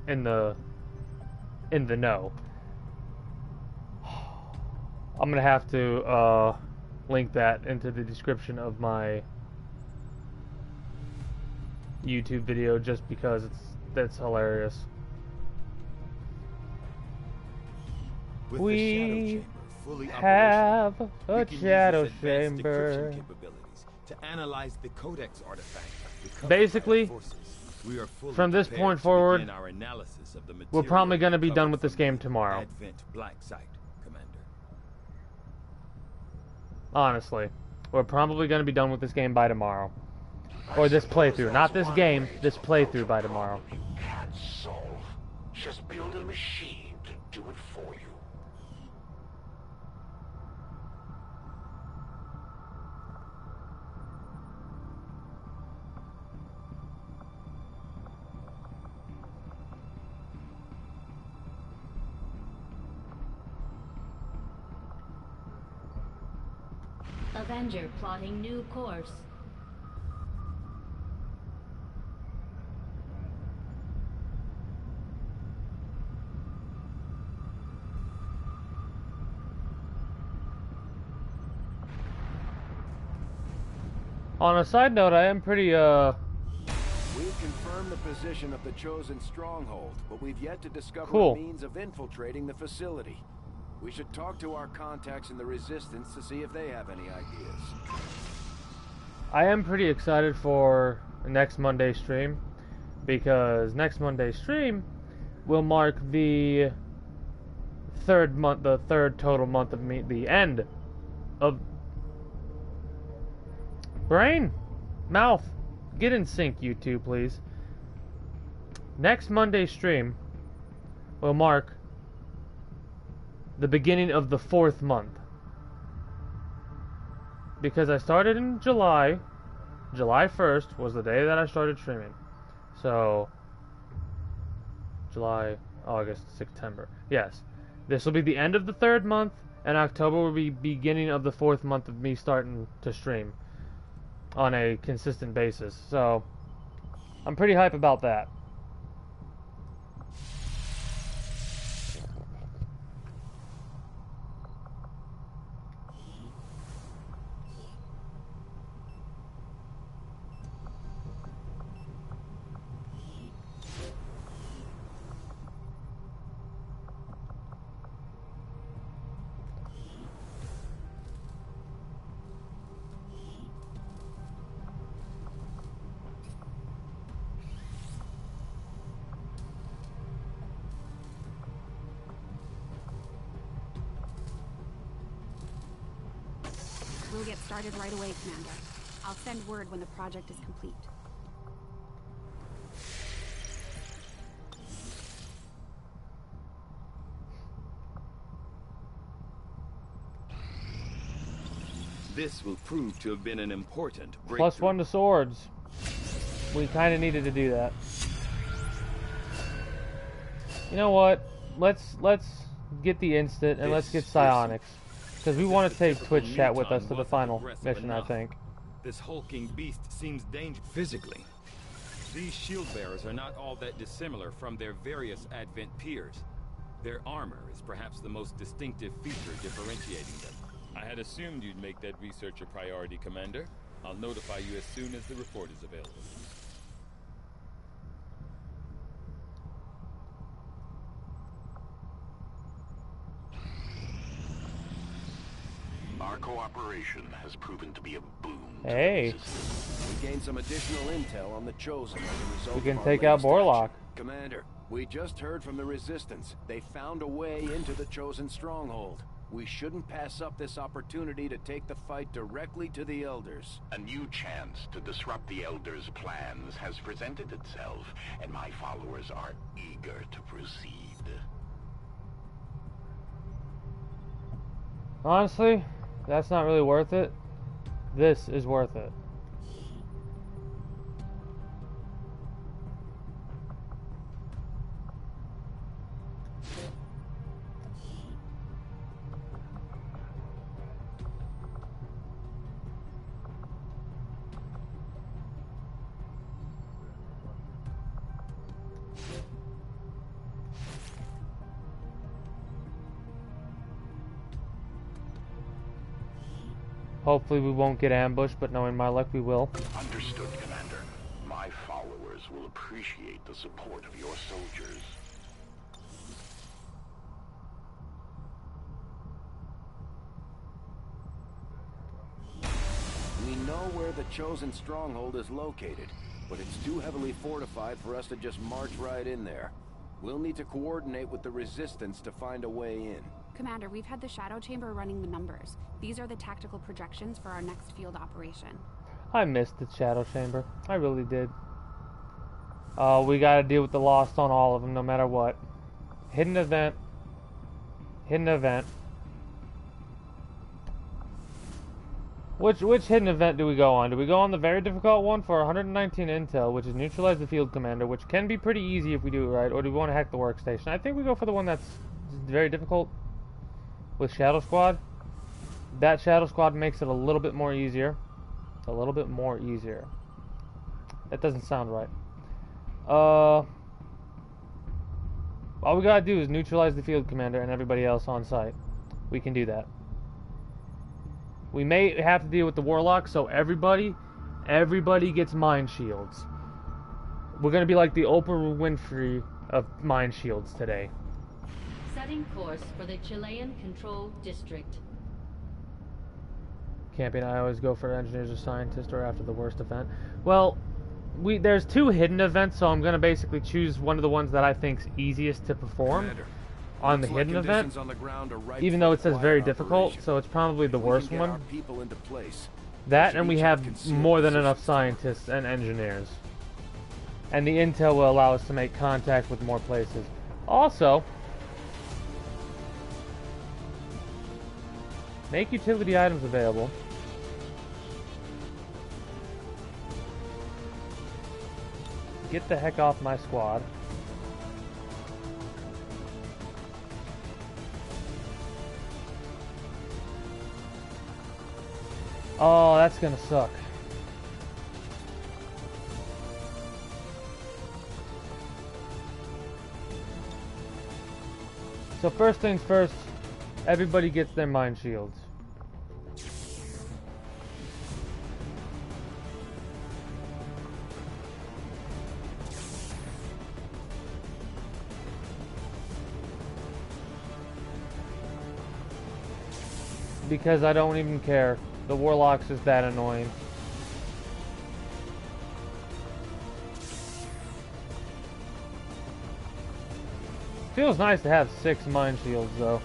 in the know. I'm gonna have to link that into the description of my YouTube video just because that's hilarious. With We the shadow chamber fully have operational, a we can use shadow its advanced chamber. decryption capabilities to analyze the codex artifact recovered Basically, by our forces. We are fully from this prepared point to forward, begin our analysis of the we're probably material going to be done with recovered this game from the tomorrow. Advent Black Site, Commander. Honestly, we're probably going to be done with this game by tomorrow. Or this playthrough. Not this game, this playthrough by tomorrow. You can't solve. Just build a machine to do it for you. Avenger plotting new course. On a side note, I am pretty, We've confirmed the position of the chosen stronghold, but we've yet to discover Cool. a means of infiltrating the facility. We should talk to our contacts in the Resistance to see if they have any ideas. I am pretty excited for next Monday's stream, because next Monday's stream will mark the third total month of the end of brain, mouth, get in sync, you two, please. Next Monday's stream will mark the beginning of the 4th month. Because I started in July. July 1st was the day that I started streaming. So, July, August, September. Yes. This will be the end of the 3rd month, and October will be beginning of the 4th month of me starting to stream on a consistent basis. So, I'm pretty hype about that. We'll get started right away, Commander. I'll send word when the project is complete. This will prove to have been an important breakthrough. +1 to swords. We kind of needed to do that. You know what? Let's get the instant and let's get psionics. Because we want to take Twitch chat with us to the final mission, I think. This hulking beast seems dangerous physically. These shield bearers are not all that dissimilar from their various Advent peers. Their armor is perhaps the most distinctive feature differentiating them. I had assumed you'd make that research a priority, Commander. I'll notify you as soon as the report is available. Our cooperation has proven to be a boon. Hey. We gained some additional intel on the Chosen as a result We can of our take out latest Borlock. action. Commander, we just heard from the Resistance. They found a way into the Chosen stronghold. We shouldn't pass up this opportunity to take the fight directly to the Elders. A new chance to disrupt the Elders' plans has presented itself, and my followers are eager to proceed. Honestly, that's not really worth it. This is worth it. Hopefully we won't get ambushed, but knowing my luck, we will. Understood, Commander. My followers will appreciate the support of your soldiers. We know where the Chosen Stronghold is located, but it's too heavily fortified for us to just march right in there. We'll need to coordinate with the Resistance to find a way in. Commander, we've had the Shadow Chamber running the numbers. These are the tactical projections for our next field operation. I missed the Shadow Chamber. I really did. We gotta deal with the Lost on all of them, no matter what. Hidden event. Hidden event. Which hidden event do we go on? Do we go on the very difficult one for 119 intel, which is neutralize the field commander, which can be pretty easy if we do it right, or do we want to hack the workstation? I think we go for the one that's very difficult with Shadow Squad. That Shadow Squad makes it a little bit more easier. A little bit more easier. That doesn't sound right. All we gotta do is neutralize the field commander and everybody else on site. We can do that. We may have to deal with the Warlock, so everybody gets mind shields. We're gonna be like the Oprah Winfrey of mind shields today. Setting course for the Chilean controlled district. Camping, I always go for engineers or scientists or after the worst event. Well, there's 2 hidden events, so I'm gonna basically choose one of the ones that I think's easiest to perform. Commander, On the hidden event, even though it says very difficult, so it's probably the worst one. That, and we have more than enough scientists and engineers. And the intel will allow us to make contact with more places. Also, make utility items available. Get the heck off my squad. Oh, that's gonna suck. So first things first, everybody gets their mind shields. Because I don't even care. The Warlock's just that annoying. Feels nice to have 6 mind shields, though.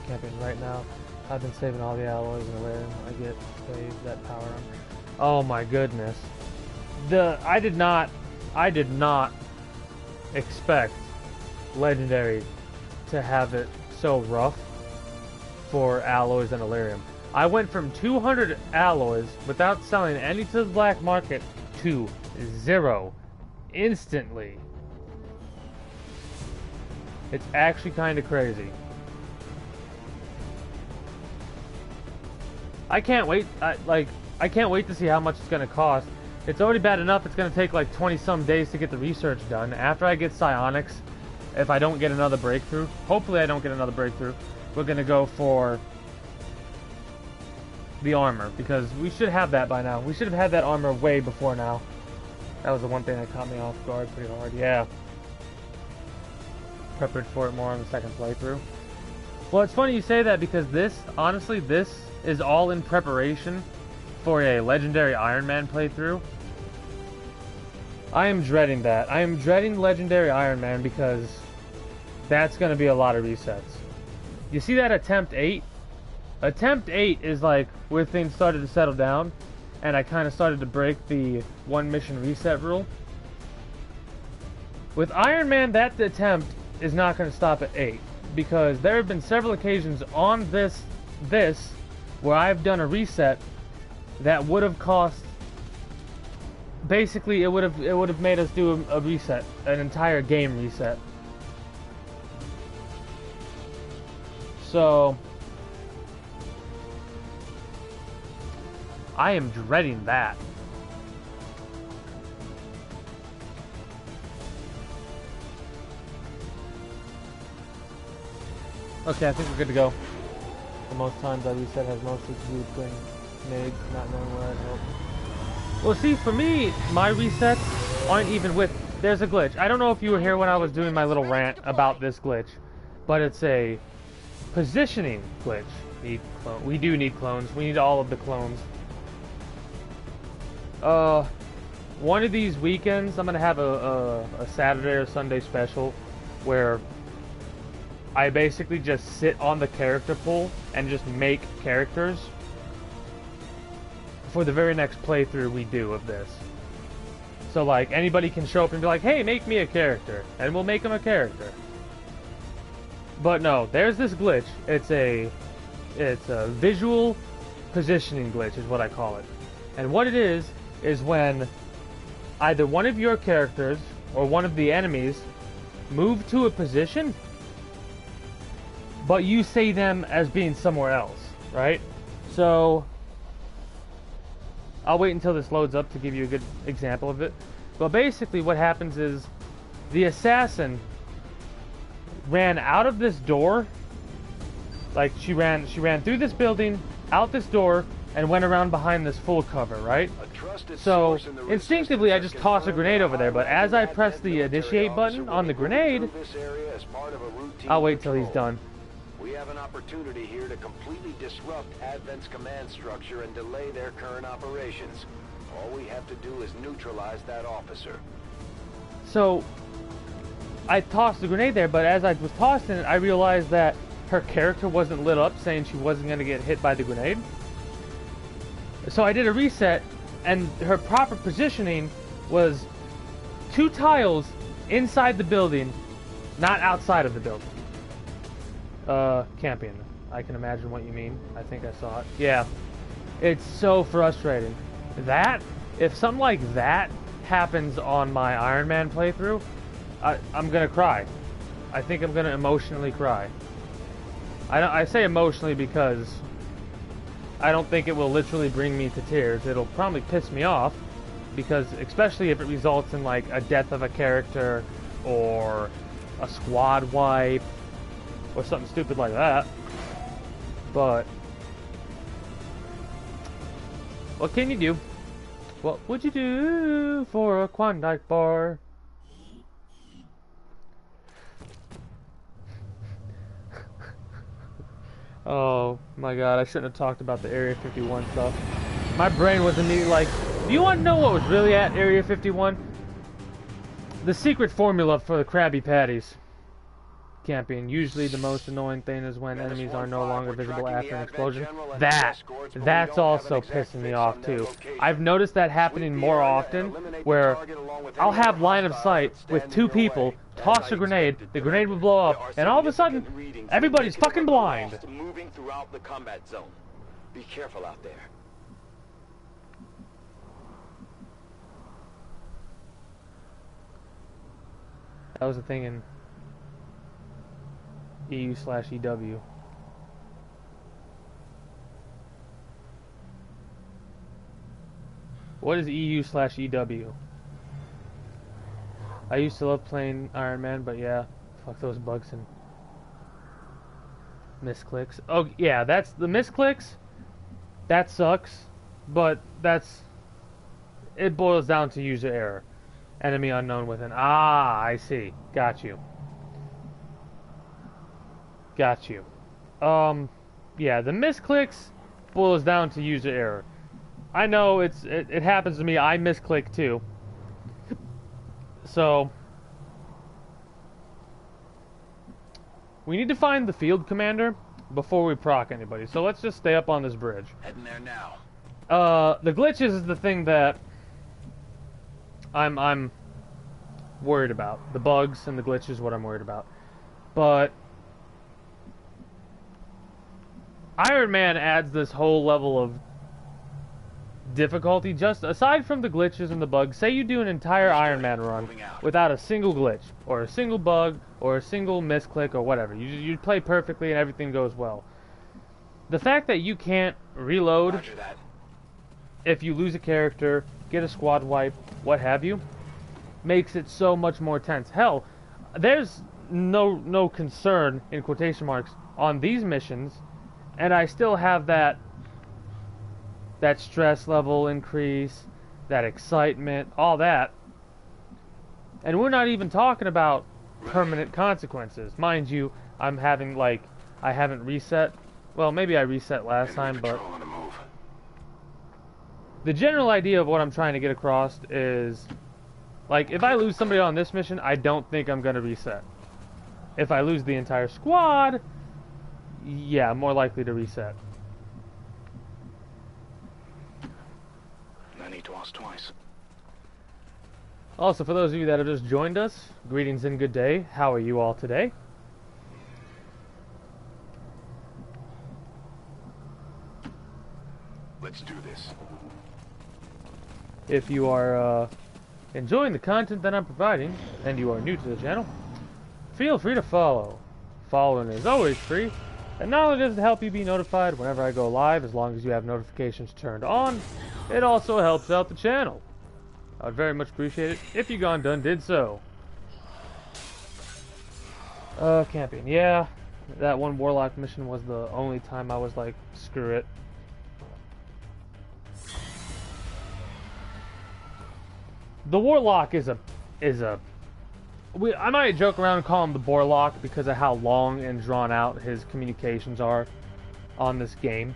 Camping right now. I've been saving all the alloys and where I get saved that power on. Oh my goodness. I did not expect Legendary to have it so rough for alloys and Illyrium. I went from 200 alloys without selling any to the black market to 0 instantly. It's actually kind of crazy. I can't wait. I can't wait to see how much it's gonna cost. It's already bad enough. It's gonna take like 20-some days to get the research done. After I get psionics, if I don't get another breakthrough, hopefully I don't get another breakthrough, we're gonna go for the armor because we should have that by now. We should have had that armor way before now. That was the one thing that caught me off guard pretty hard. Yeah. Prepared for it more on the second playthrough. Well, it's funny you say that because this, honestly, this is all in preparation for a Legendary Iron Man playthrough. I am dreading that. I am dreading Legendary Iron Man because that's going to be a lot of resets. You see that Attempt 8? Attempt 8 is like where things started to settle down, and I kind of started to break the one mission reset rule. With Iron Man, that attempt is not going to stop at 8, because there have been several occasions on this where I've done a reset that would have cost. Basically, it would have made us do a reset, an entire game reset. So I am dreading that. Okay, I think we're good to go. For most times, I reset has mostly to do with putting nades, not knowing where I'd help. Well, see, for me, my resets aren't even with... There's a glitch. I don't know if you were here when I was doing my little rant about this glitch, but it's a positioning glitch. We do need clones. We need all of the clones. One of these weekends, I'm going to have a Saturday or Sunday special where I basically just sit on the character pool and just make characters for the very next playthrough we do of this. So like anybody can show up and be like, hey, make me a character, and we'll make them a character. But no, there's this glitch. It's a visual positioning glitch is what I call it. And what it is when either one of your characters or one of the enemies move to a position, but you see them as being somewhere else, right? So I'll wait until this loads up to give you a good example of it. But basically what happens is the assassin ran out of this door. Like she ran through this building, out this door, and went around behind this full cover, right? So instinctively I just toss a grenade over there, but as I press the initiate button on the grenade, I'll wait till he's done. We have an opportunity here to completely disrupt Advent's command structure and delay their current operations. All we have to do is neutralize that officer. So I tossed the grenade there, but as I was tossing it, I realized that her character wasn't lit up, saying she wasn't going to get hit by the grenade. So I did a reset, and her proper positioning was 2 tiles inside the building, not outside of the building. Camping. I can imagine what you mean. I think I saw it. Yeah. It's so frustrating. If something like that happens on my Iron Man playthrough, I'm gonna cry. I think I'm gonna emotionally cry. I say emotionally because I don't think it will literally bring me to tears. It'll probably piss me off, because especially if it results in like a death of a character or a squad wipe or something stupid like that. But what can you do? What would you do for a Klondike bar? Oh my god, I shouldn't have talked about the Area 51 stuff. My brain was immediately like, do you want to know what was really at Area 51? The secret formula for the Krabby Patties. Camping. Usually the most annoying thing is when enemies are no longer visible after an explosion. That's also pissing me off too. I've noticed that happening more often, where I'll have line of sight with 2 people, toss a grenade, the grenade will blow up, and all of a sudden, everybody's fucking blind. Moving throughout the combat zone. Be careful out there. That was a thing in EU/EW. What is EU/EW? I used to love playing Iron Man, but yeah, fuck those bugs and misclicks. Oh yeah, that's the misclicks. That sucks, but it boils down to user error. Enemy unknown within. Ah, I see. Got you. Got you. Yeah, the misclicks boils down to user error. I know it happens to me. I misclick too. So we need to find the field commander before we proc anybody. So let's just stay up on this bridge. Heading there now. The glitches is the thing that I'm worried about. The bugs and the glitches is what I'm worried about. But Iron Man adds this whole level of difficulty, just aside from the glitches and the bugs. Say you do an entire Iron Man run without a single glitch, or a single bug, or a single misclick, or whatever. You play perfectly and everything goes well. The fact that you can't reload if you lose a character, get a squad wipe, what have you, makes it so much more tense. Hell, there's no concern, in quotation marks, on these missions, and I still have that stress level increase, that excitement, all that. And we're not even talking about permanent consequences. Mind you, I'm having, like, I haven't reset. Well, maybe I reset last time, but the general idea of what I'm trying to get across is, like, if I lose somebody on this mission, I don't think I'm going to reset. If I lose the entire squad, yeah, I'm more likely to reset. No need to ask twice. Also, for those of you that have just joined us, greetings and good day. How are you all today? Let's do this. If you are enjoying the content that I'm providing, and you are new to the channel, feel free to follow. Following is always free, and not only does it help you be notified whenever I go live, as long as you have notifications turned on, it also helps out the channel. I would very much appreciate it if you gone done did so. Camping. Yeah, that one Warlock mission was the only time I was like, screw it. The Warlock is a I might joke around and call him the Borlock because of how long and drawn out his communications are on this game.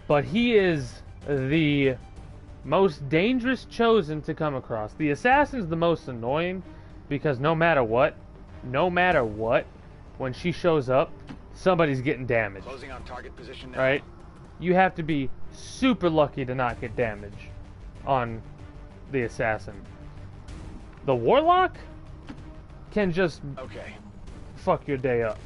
But he is the most dangerous chosen to come across. The assassin's the most annoying because no matter what, when she shows up, somebody's getting damaged. Closing on target position now. Right? You have to be super lucky to not get damage on the assassin. The Warlock can just fuck your day up.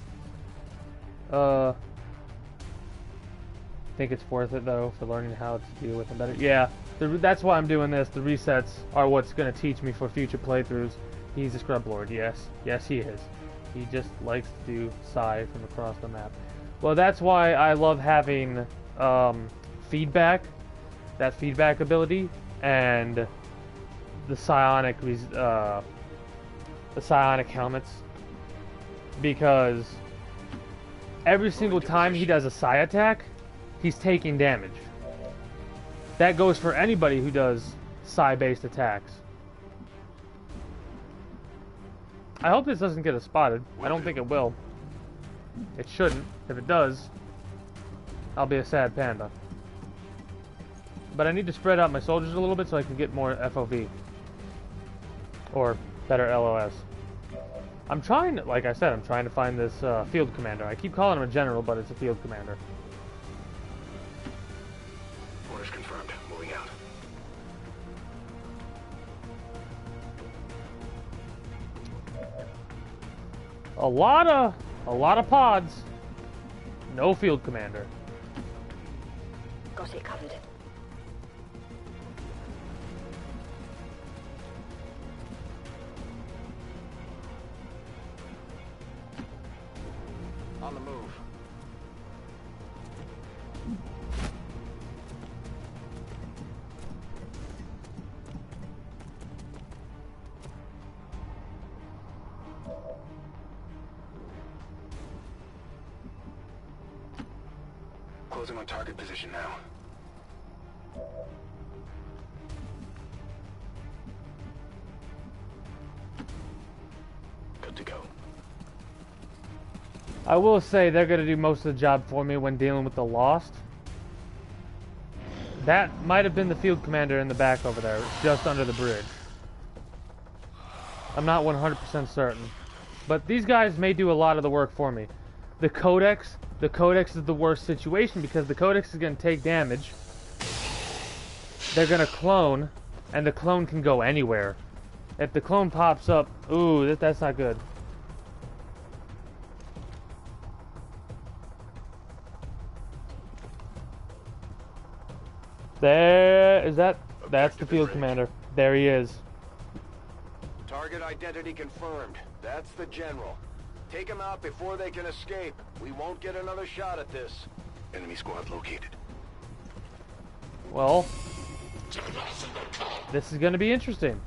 Think it's worth it though for learning how to deal with them better. Yeah, that's why I'm doing this. The resets are what's going to teach me for future playthroughs. He's a scrub lord, yes he is. He just likes to do psi from across the map. Well, that's why I love having feedback, that feedback ability, and the psionic helmets, because every single time he does a psi attack, he's taking damage. That goes for anybody who does psi-based attacks. I hope this doesn't get us spotted. I don't think it will. It shouldn't. If it does, I'll be a sad panda. But I need to spread out my soldiers a little bit so I can get more FOV. Or better LOS. I'm trying, like I said, I'm trying to find this field commander. I keep calling him a general, but it's a field commander. Orders confirmed. Moving out. A lot of pods. No field commander. Got it covered. On the move. Closing on target position now. Good to go. I will say they're going to do most of the job for me when dealing with the Lost. That might have been the field commander in the back over there, just under the bridge. I'm not 100% certain. But these guys may do a lot of the work for me. The Codex is the worst situation because the Codex is going to take damage. They're going to clone, and the clone can go anywhere. If the clone pops up, ooh, that's not good. That's the field commander. There he is. Target identity confirmed. That's the general. Take him out before they can escape. We won't get another shot at this. Enemy squad located. Well, this is going to be interesting.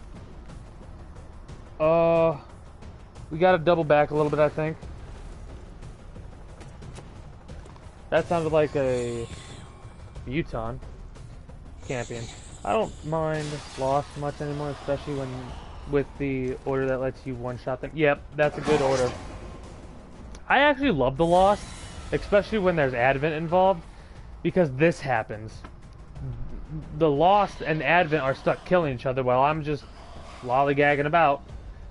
We got to double back a little bit, I think. That sounded like a Muton champion. I don't mind Lost much anymore, especially when with the order that lets you one-shot them. Yep, that's a good order. I actually love the Lost, especially when there's Advent involved, because this happens. The Lost and Advent are stuck killing each other while I'm just lollygagging about.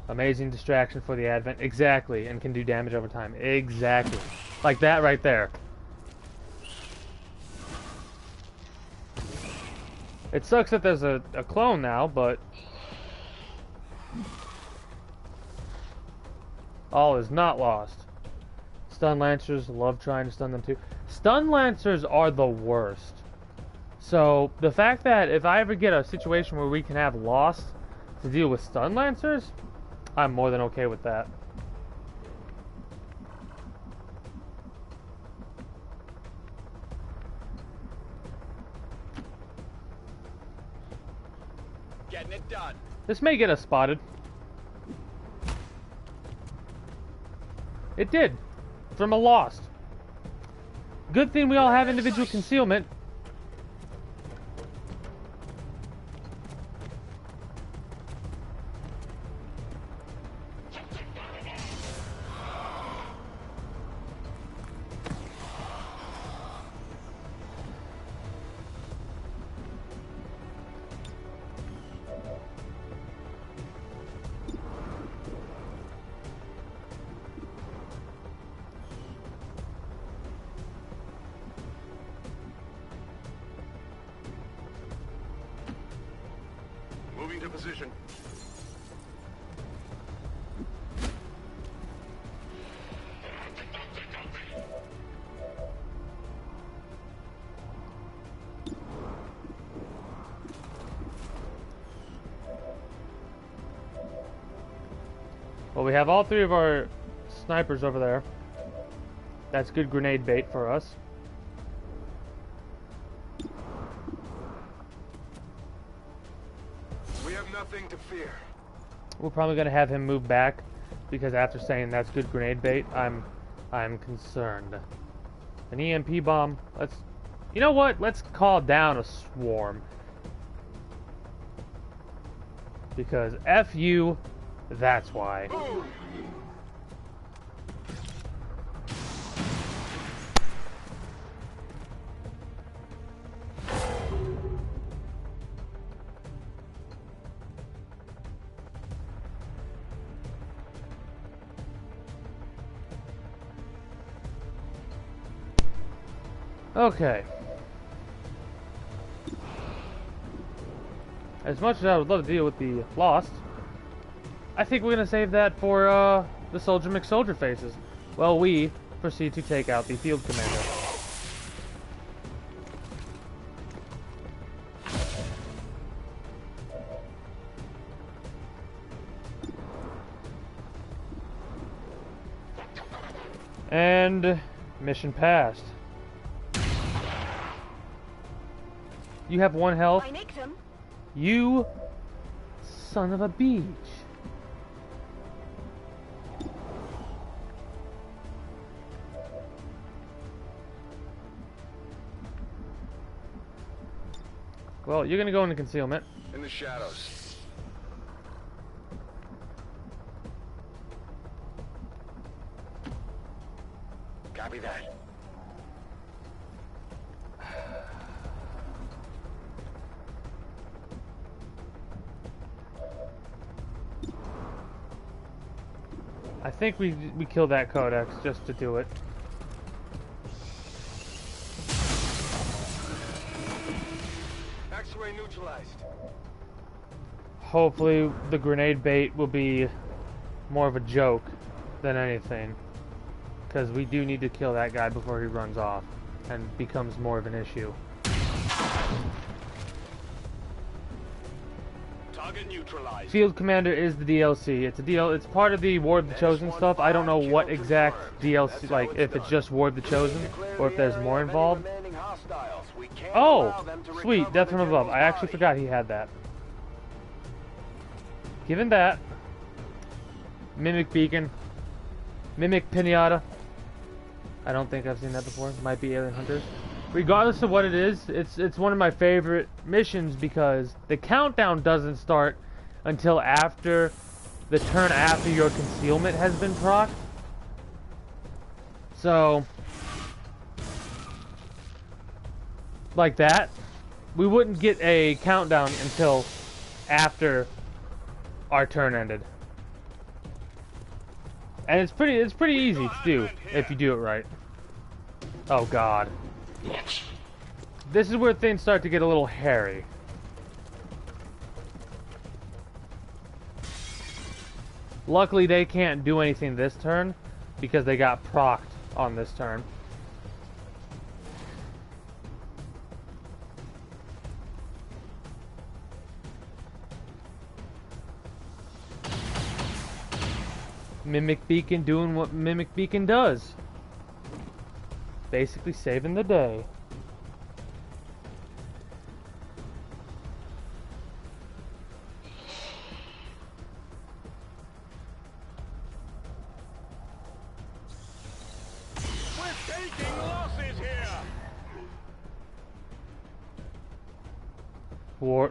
Amazing distraction for the Advent. Exactly, and can do damage over time. Exactly. Like that right there. It sucks that there's a clone now, but all is not lost. Stun Lancers, love trying to stun them too. Stun Lancers are the worst. So, the fact that if I ever get a situation where we can have Lost to deal with Stun Lancers, I'm more than okay with that. Getting it done. This may get us spotted. It did. From a Lost. Good thing we all have individual concealment. Moving to position. Well, we have all three of our snipers over there. That's good grenade bait for us. We have nothing to fear. We're probably gonna have him move back because after saying that's good grenade bait, I'm concerned. An EMP bomb. You know what? Let's call down a swarm. Because F you, that's why. Boom. Okay. As much as I would love to deal with the Lost, I think we're gonna save that for the Soldier McSoldier faces. Well, we proceed to take out the field commander. And mission passed. You have 1 health. I nicked him. You son of a beach. Well, you're gonna go into concealment. In the shadows. Copy that. I think we killed that codex just to do it. X-ray neutralized. Hopefully the grenade bait will be more of a joke than anything. Because we do need to kill that guy before he runs off and becomes more of an issue. Target neutralized. Field Commander is the DLC. It's part of the Ward the Chosen stuff. I don't know what exact DLC, like if it's just Ward the Chosen or if there's more involved. Oh, sweet, Death from Above. I actually forgot he had that. Given that, Mimic Beacon, Mimic Pinata. I don't think I've seen that before. Might be Alien Hunters. Regardless of what it is, it's one of my favorite missions because the countdown doesn't start until after the turn after your concealment has been procced. So, like that, we wouldn't get a countdown until after our turn ended. And it's pretty easy to do if you do it right. Oh god. This is where things start to get a little hairy. Luckily they can't do anything this turn because they got procced on this turn. Mimic Beacon doing what Mimic Beacon does. Basically saving the day. We're taking losses here.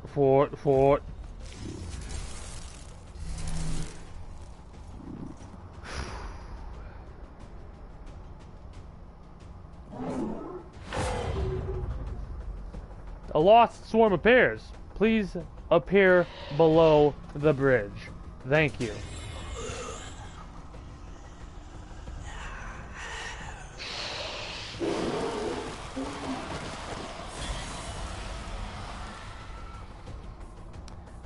Fort. A lost swarm appears. Please appear below the bridge. Thank you.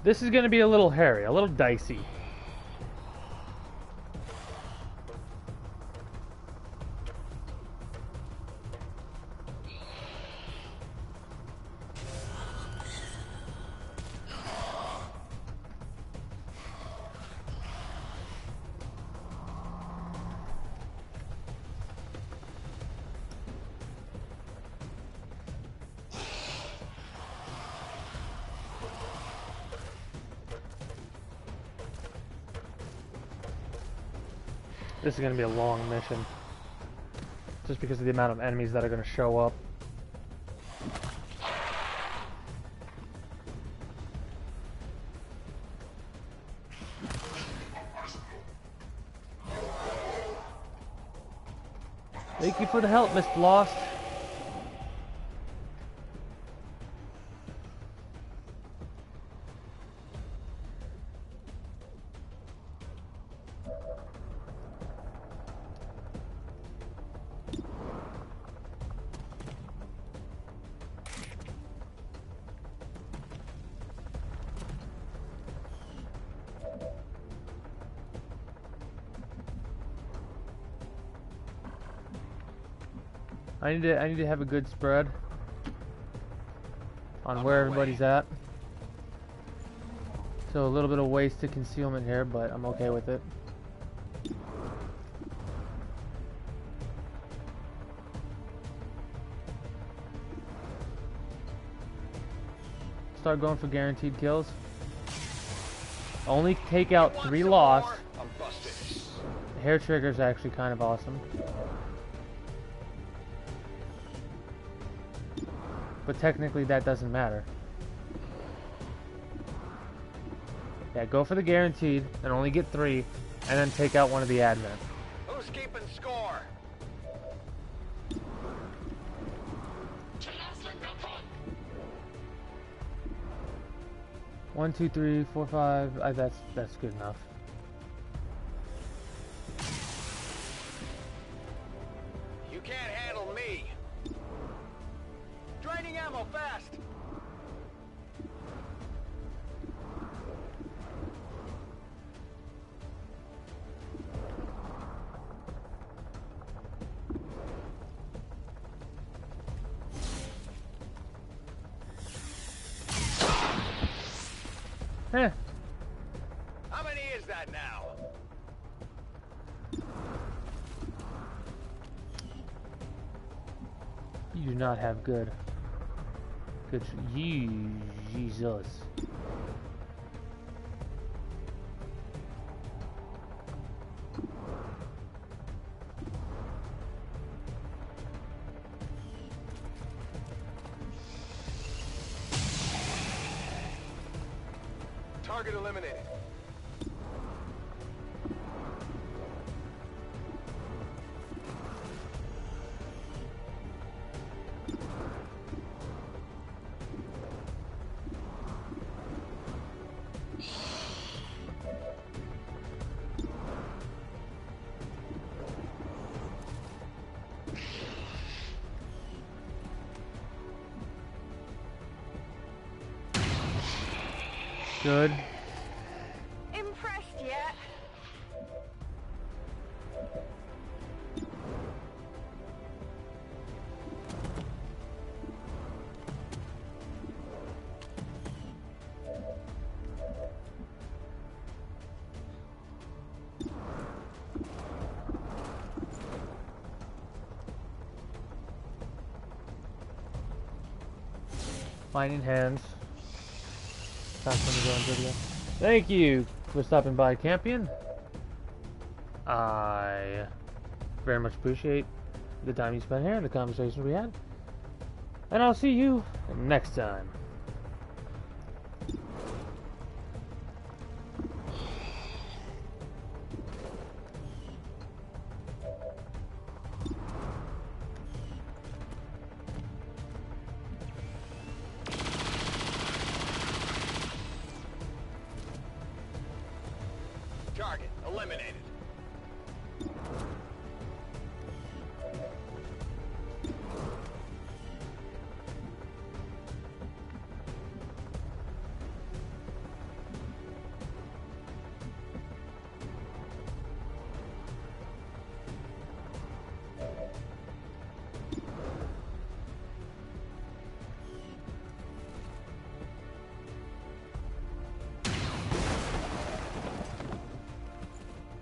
This is going to be a little hairy, a little dicey. This is going to be a long mission. Just because of the amount of enemies that are going to show up. Thank you for the help, Mr. Lost. I need to have a good spread on where everybody's at. So a little bit of wasted concealment here, but I'm okay with it. Start going for guaranteed kills. Only take out 3 lost. Hair trigger is actually kind of awesome. But technically that doesn't matter. Yeah, go for the guaranteed and only get 3, and then take out one of the advent. Who's keeping score? 1, 2, 3, 4, 5. That's good enough. can't handle me. Draining ammo fast. Heh. How many is that now? You do not have good. Jesus. Target eliminated. Good. Impressed yet? Finding hands. Time for me to go on video. Thank you for stopping by, Campion. I very much appreciate the time you spent here and the conversations we had. And I'll see you next time. Target eliminated.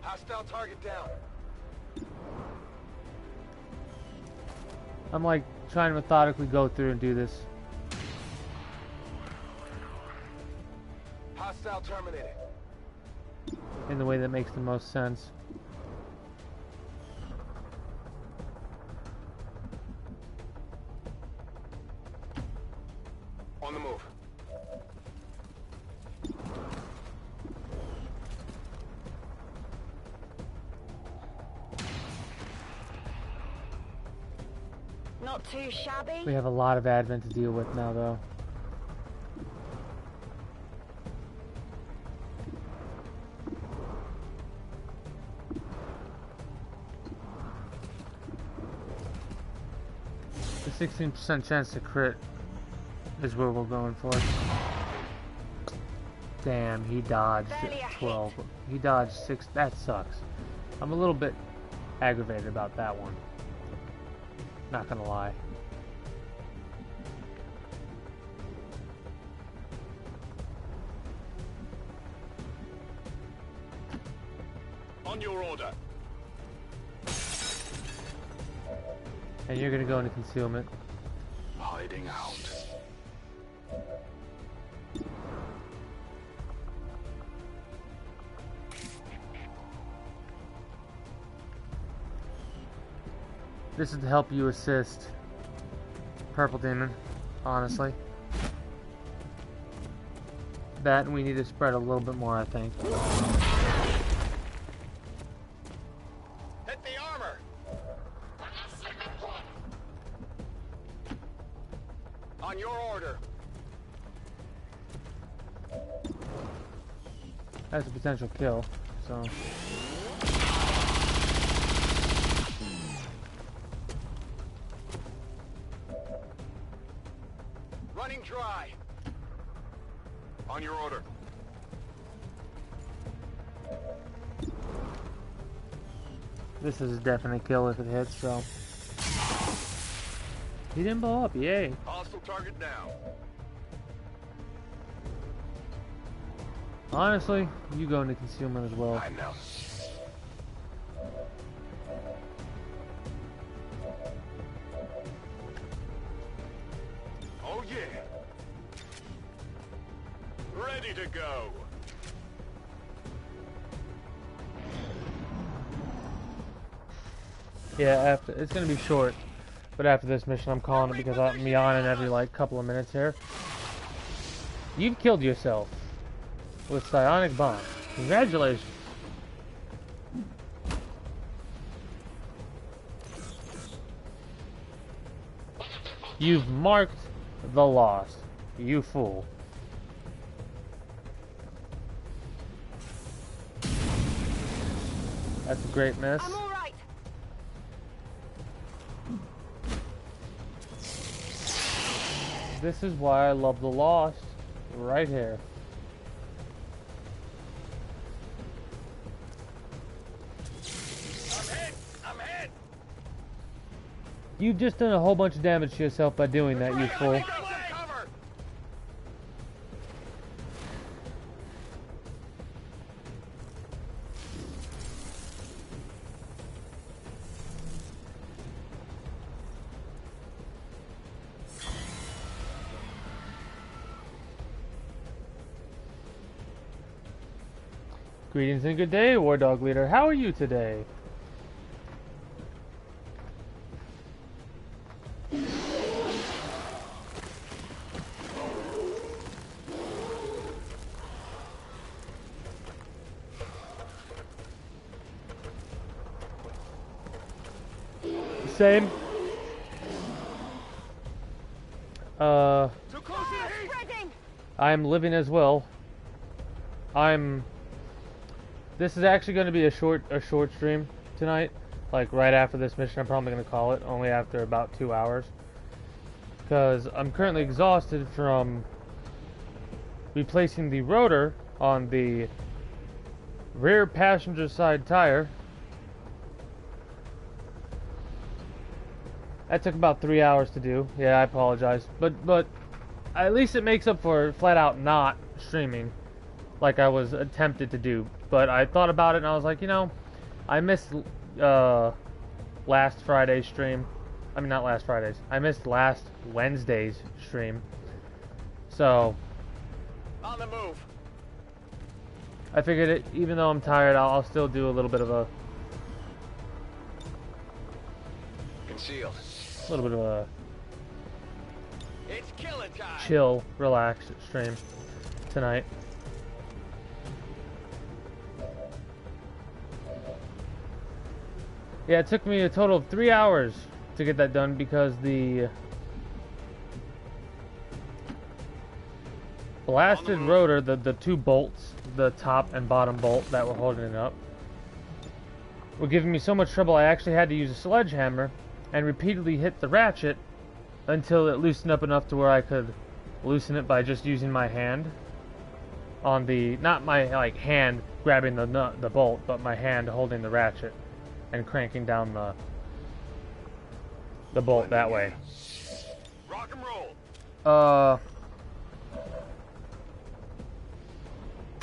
Hostile target down. I'm like trying to methodically go through and do this. Hostile terminated. In the way that makes the most sense. On the move. Not too shabby? We have a lot of advent to deal with now, though. The 16% chance to crit is where we're going for. Damn, he dodged 12. He dodged 6. That sucks. I'm a little bit aggravated about that one. Not gonna lie. On your order. And you're gonna go into concealment. Hiding out. This is to help you assist Purple Demon, honestly. That and we need to spread a little bit more, I think. Hit the armor. On your order. That's a potential kill, so. try. On your order. This is a definite kill if it hits, so. He didn't blow up, yay. Hostile target down. Honestly, you go into concealment as well. I'm now. Oh yeah. Ready to go. Yeah, after it's gonna be short, but after this mission I'm calling it because I'm yawning every like couple of minutes here. You've killed yourself with psionic bomb. Congratulations. You've marked the loss, you fool. That's a great miss. I'm all right. This is why I love the Lost, right here. I'm hit. You've just done a whole bunch of damage to yourself by doing that, you fool. Cover. Greetings and good day, War Dog Leader. How are you today? Same. Too close to the heat. Spreading. I'm living as well. This is actually going to be a short stream tonight. Like right after this mission, I'm probably going to call it. Only after about 2 hours, because I'm currently exhausted from replacing the rotor on the rear passenger side tire. That took about 3 hours to do. Yeah, I apologize, but at least it makes up for flat out not streaming like I was attempted to do. But I thought about it and I was like, you know, I missed last Friday's stream. I mean, not last Friday's. I missed last Wednesday's stream. So On the move. I figured it, even though I'm tired, I'll still do a little bit of a Concealed. It's killing time. chill, relaxed stream tonight. Yeah, it took me a total of 3 hours to get that done because the blasted rotor, the two bolts, the top and bottom bolt that were holding it up, were giving me so much trouble I actually had to use a sledgehammer and repeatedly hit the ratchet until it loosened up enough to where I could loosen it by just using my hand on the, not my like hand grabbing the bolt, but my hand holding the ratchet and cranking down the bolt that way. Rock and roll.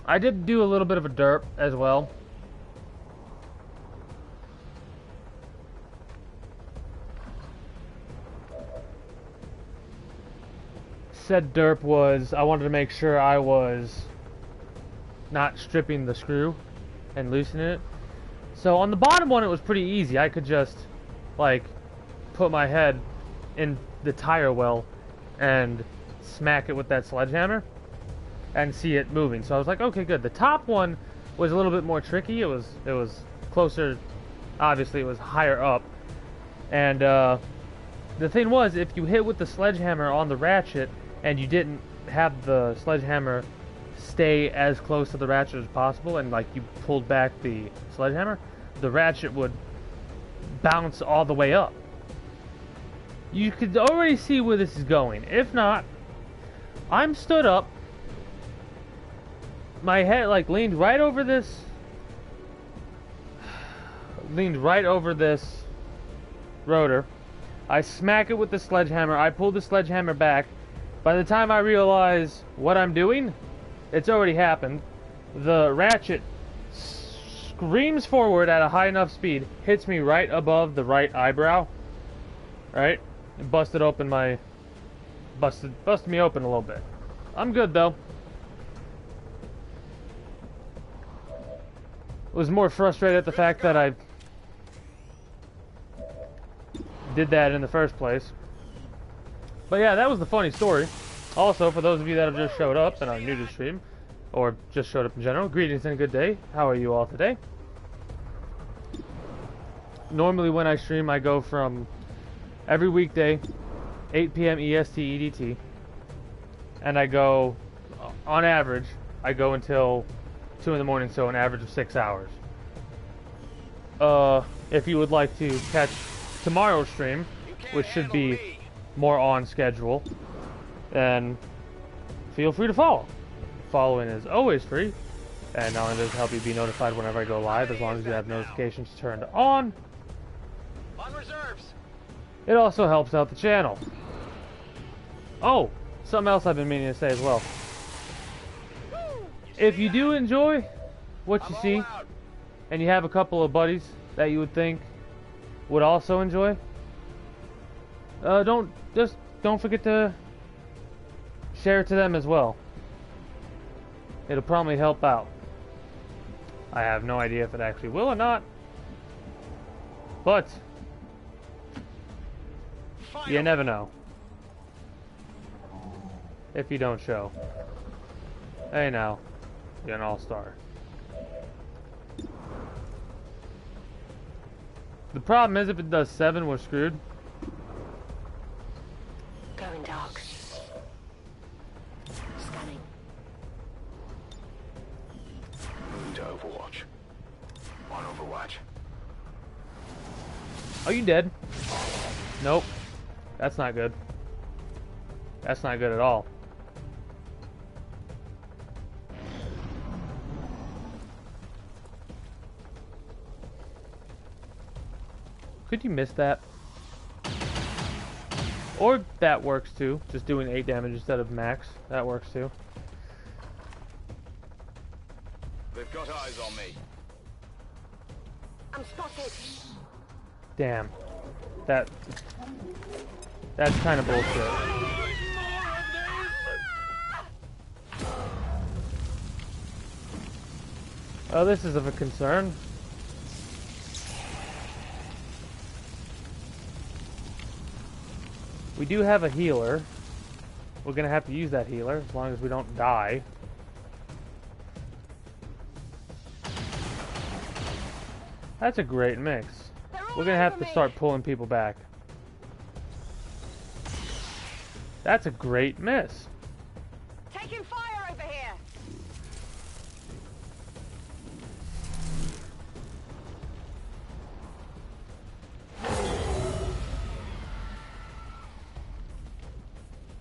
I did do a little bit of a derp as well. Said derp was, I wanted to make sure I was not stripping the screw and loosening it. So on the bottom one, it was pretty easy. I could just, like, put my head in the tire well and smack it with that sledgehammer and see it moving. So I was like, okay, good. The top one was a little bit more tricky. It was closer. Obviously, it was higher up. And the thing was, if you hit with the sledgehammer on the ratchet and you didn't have the sledgehammer stay as close to the ratchet as possible, and like you pulled back the sledgehammer, the ratchet would bounce all the way up. You could already see where this is going. If not, I'm stood up. My head like leaned right over this rotor. I smack it with the sledgehammer. I pull the sledgehammer back. By the time I realize what I'm doing, it's already happened. The ratchet screams forward at a high enough speed, hits me right above the right eyebrow. Right? And busted me open a little bit. I'm good though. Was more frustrated at the fact that I did that in the first place. But yeah, that was the funny story. Also, for those of you that have just showed up and are new to the stream, or just showed up in general, greetings and a good day. How are you all today? Normally when I stream, I go from every weekday, 8 p.m. EST EDT, and I go, on average, I go until 2 in the morning, so an average of 6 hours. If you would like to catch tomorrow's stream, which should be more on schedule, then feel free to follow. Following is always free, and not only does it help you be notified whenever I go live, as long as you have notifications turned on, it also helps out the channel. Oh, something else I've been meaning to say as well. If you do enjoy what you see, and you have a couple of buddies that you would think would also enjoy, don't forget to share it to them as well. It'll probably help out. I have no idea if it actually will or not, but you never know. If you don't show. Hey now, you're an all-star. The problem is if it does 7, we're screwed. Going dark. Scanning. Moving to Overwatch. On Overwatch. Are you dead? Nope. That's not good. That's not good at all. Could you miss that? Or that works too. Just doing 8 damage instead of max. That works too. They've got eyes on me. I'm spotted. Damn. That's kind of bullshit. Oh, this is of a concern. We do have a healer. We're gonna have to use that healer as long as we don't die. That's a great mix. We're gonna have to start pulling people back. That's a great miss. Taking fire over here.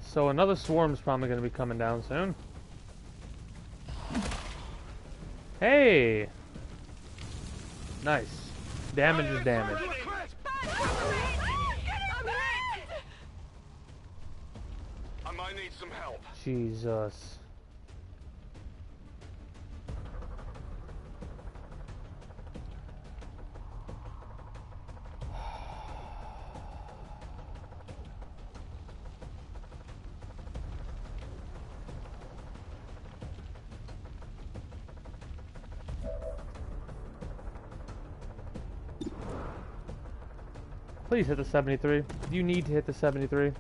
So another swarm's probably gonna be coming down soon. Hey! Nice. Damage is damage. I might need some help. Jesus. Please hit the 73. You need to hit the 73.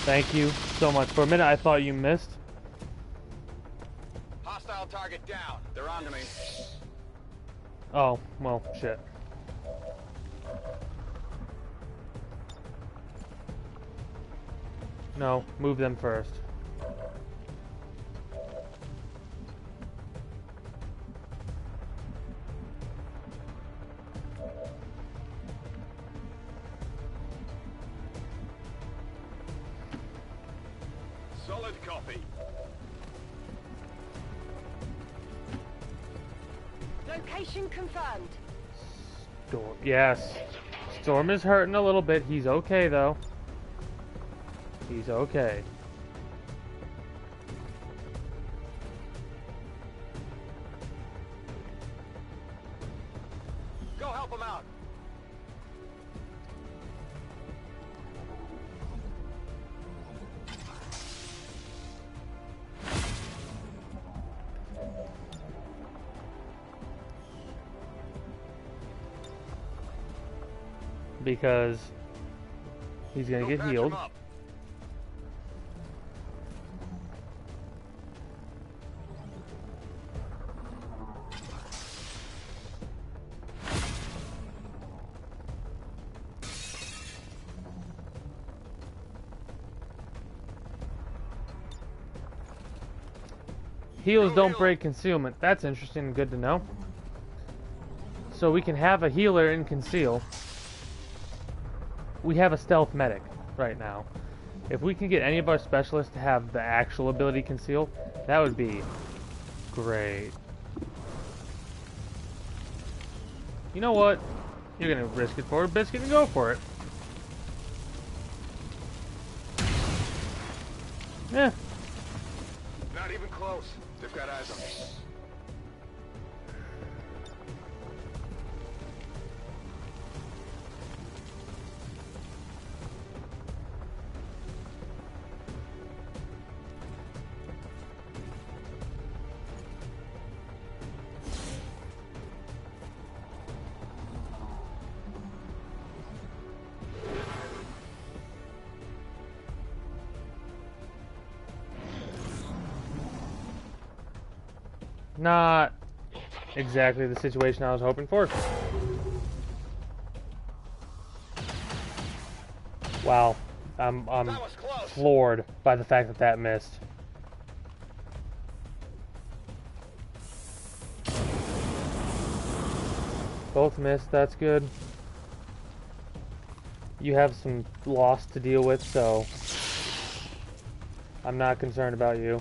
Thank you so much. For a minute I thought you missed. Hostile target down. They're onto me. Oh, well, shit. No, move them first. Solid copy. Location confirmed. Storm. Yes. Storm is hurting a little bit. He's okay, though. He's okay. Go help him out. Because he's gonna get patch healed. him up. Heals don't break concealment. That's interesting and good to know. So we can have a healer and conceal. We have a stealth medic right now. If we can get any of our specialists to have the actual ability conceal, that would be great. You know what? You're gonna risk it for a biscuit and go for it. Yeah. Not even close. They've got eyes on me. Not exactly the situation I was hoping for. Wow, I'm floored by the fact that that missed. Both missed, that's good. You have some loss to deal with, so I'm not concerned about you.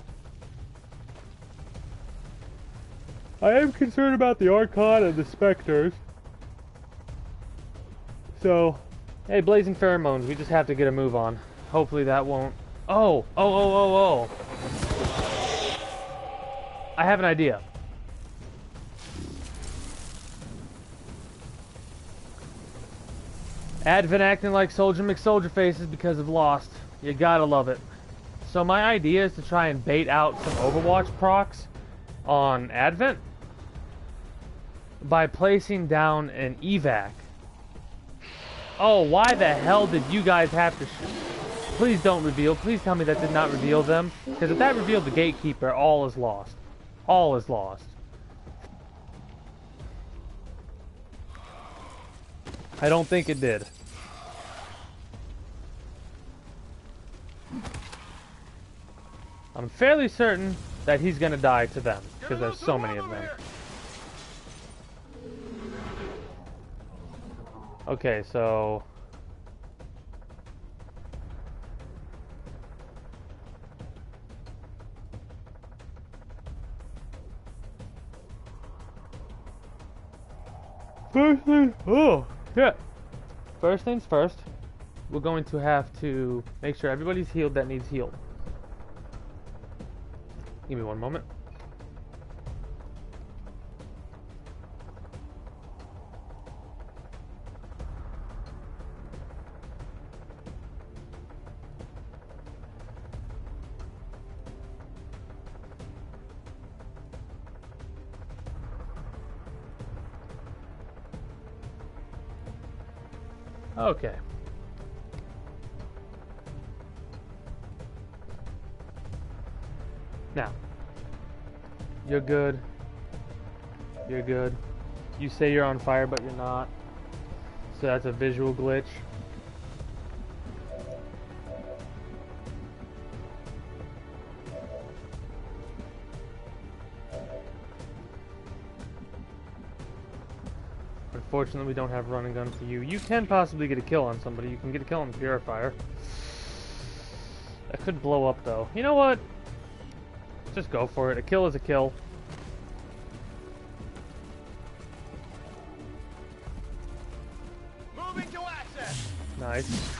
I am concerned about the Archon and the Spectres. So, hey, Blazing Pheromones, we just have to get a move on. Hopefully that won't... Oh! I have an idea. Advent acting like Soldier McSoldier faces because of Lost. You gotta love it. So my idea is to try and bait out some Overwatch procs on Advent by placing down an evac. Oh, why the hell did you guys have to Please don't reveal. Please tell me that did not reveal them. Because if that revealed the gatekeeper, all is lost. All is lost. I don't think it did. I'm fairly certain that he's gonna die to them. Because there's so many of them. Okay, so... First thing... Oh, yeah. First things first, we're going to have to make sure everybody's healed that needs healed. Give me one moment. Okay. Now, you're good. You're good. You say you're on fire, but you're not. So that's a visual glitch. Unfortunately, we don't have run and gun for you. You can possibly get a kill on somebody. You can get a kill on the Purifier. That could blow up, though. You know what? Just go for it. A kill is a kill. Moving to access. Nice.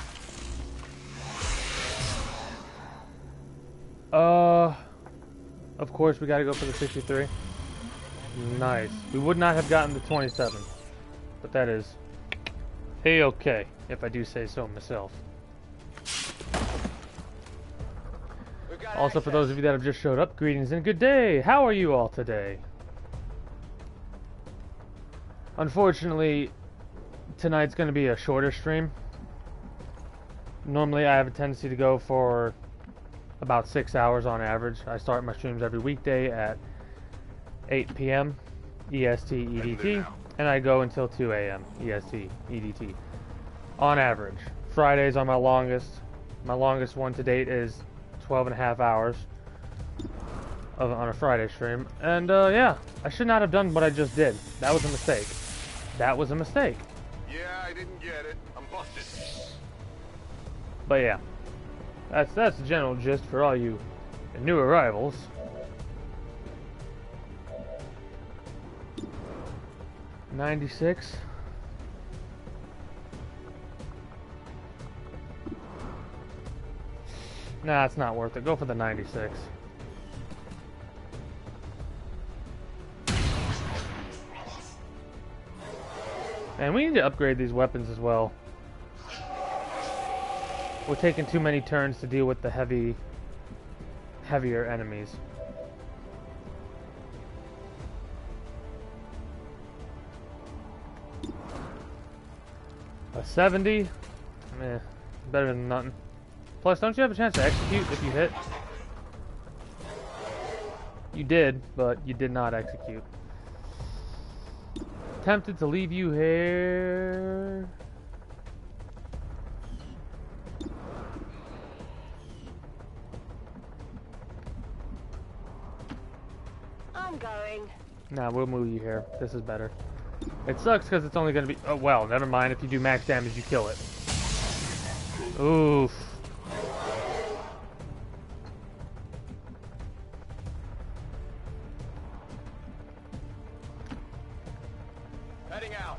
Of course, we gotta go for the 63. Nice. We would not have gotten the 27. But that is A-okay, if I do say so myself. Also, for those of you that have just showed up, greetings and good day! How are you all today? Unfortunately, tonight's going to be a shorter stream. Normally, I have a tendency to go for about 6 hours on average. I start my streams every weekday at 8 p.m. EST EDT, and I go until 2 a.m. EST EDT. On average. Fridays are my longest. My longest one to date is 12.5 hours on a Friday stream. And yeah, I should not have done what I just did. That was a mistake. That was a mistake. Yeah, I didn't get it. I'm busted. But yeah, that's the general gist for all you new arrivals. $96. Nah, it's not worth it. Go for the 96. And we need to upgrade these weapons as well. We're taking too many turns to deal with the heavier enemies. A 70? Meh, better than nothing. Plus, don't you have a chance to execute if you hit? You did, but you did not execute. Tempted to leave you here. I'm going. Nah, we'll move you here. This is better. It sucks because it's only going to be... Oh, well, never mind. If you do max damage, you kill it. Oof. Heading out.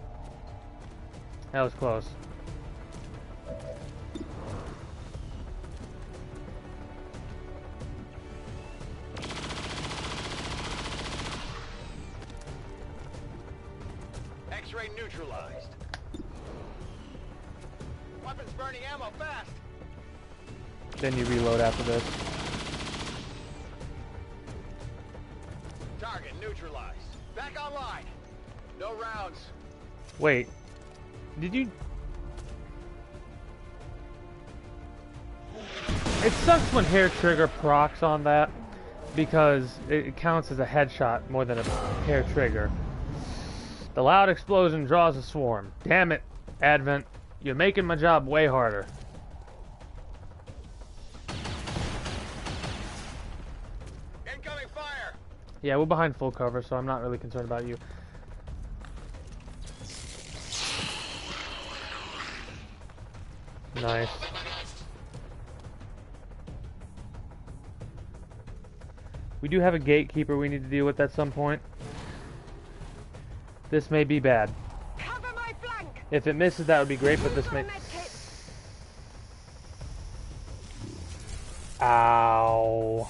That was close. X-ray neutralized. Weapons burning ammo fast. Then you reload after this. Target neutralized. Back online. No rounds. Wait. Did you... It sucks when hair trigger procs on that, because it counts as a headshot more than a hair trigger. The loud explosion draws a swarm. Damn it, Advent. You're making my job way harder. Incoming fire. Yeah, we're behind full cover, so I'm not really concerned about you. Nice. We do have a gatekeeper we need to deal with at some point. This may be bad. Cover my flank. If it misses, that would be great, but this may... Ow.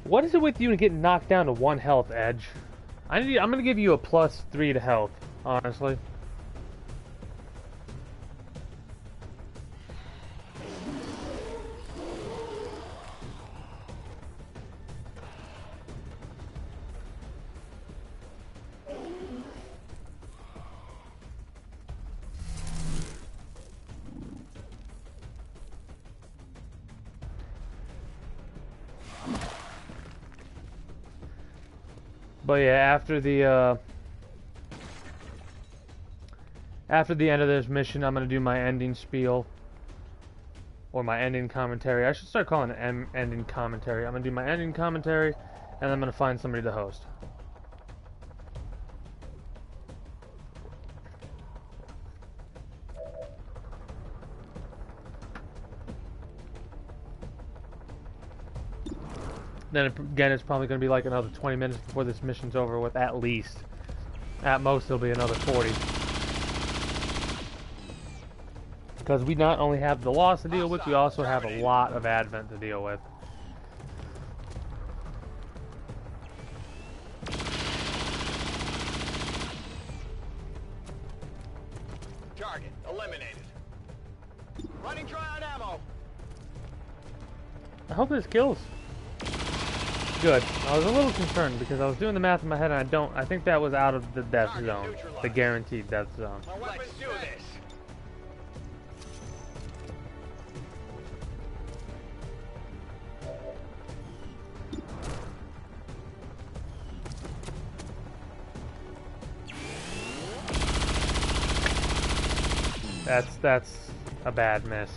What is it with you and getting knocked down to 1 health, Edge? I'm gonna give you a +3 to health, honestly. But yeah, after the end of this mission, I'm gonna do my ending spiel, or my ending commentary. I should start calling it ending commentary. I'm gonna do my ending commentary, and I'm gonna find somebody to host. Then again, it's probably going to be like another 20 minutes before this mission's over with, at least. At most, it'll be another 40. Because we not only have the loss to deal with, we also have a lot of Advent to deal with. Target eliminated. Running dry on ammo. I hope this kills. Good. I was a little concerned because I was doing the math in my head and I think that was out of the death zone. The guaranteed death zone. Let's do this. That's a bad miss.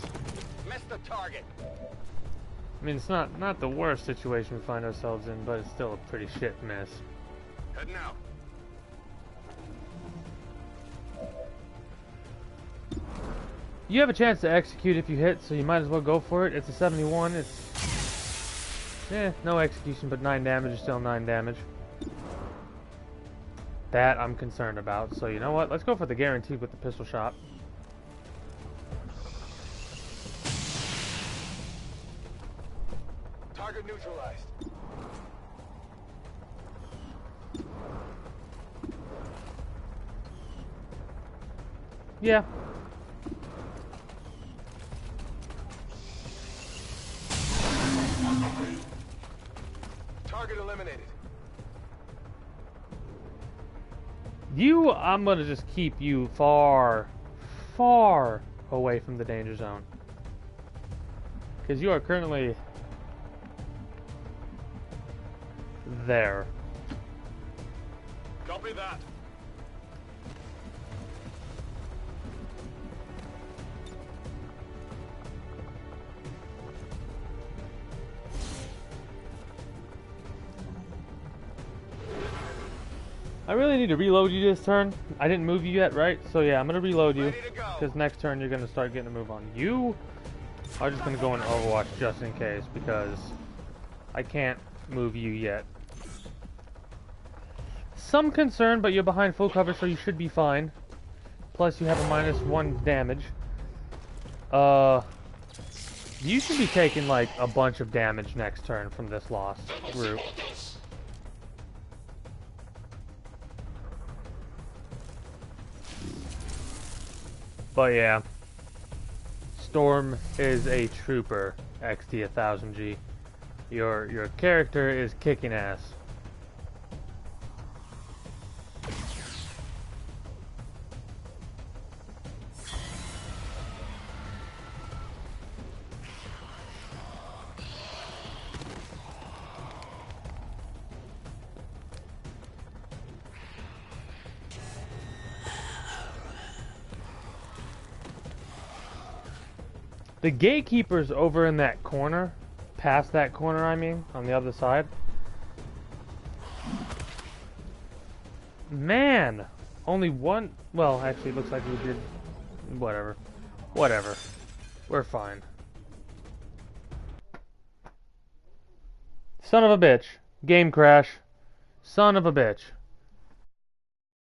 Missed the target. I mean, it's not the worst situation we find ourselves in, but it's still a pretty shit miss. Heading out. You have a chance to execute if you hit, so you might as well go for it. It's a 71. It's no execution, but 9 damage is still 9 damage. That I'm concerned about. So you know what? Let's go for the guaranteed with the pistol shot. Target neutralized. Yeah. Target eliminated. I'm gonna just keep you far, far away from the danger zone. Because you are currently there. Copy that. I really need to reload you this turn. I didn't move you yet, right? So yeah, I'm gonna reload you. Ready to go. Because next turn you're gonna start getting a move on. You are just gonna go in Overwatch just in case, because I can't move you yet. Some concern, but you're behind full cover, so you should be fine. Plus you have a -1 damage. You should be taking like a bunch of damage next turn from this lost group. But yeah, Storm is a trooper, XT 1000G. Your character is kicking ass. The gatekeeper's over in that corner, past that corner I mean, on the other side. Man! Only one, well actually it looks like we did, whatever. Whatever. We're fine. Son of a bitch. Game crash. Son of a bitch.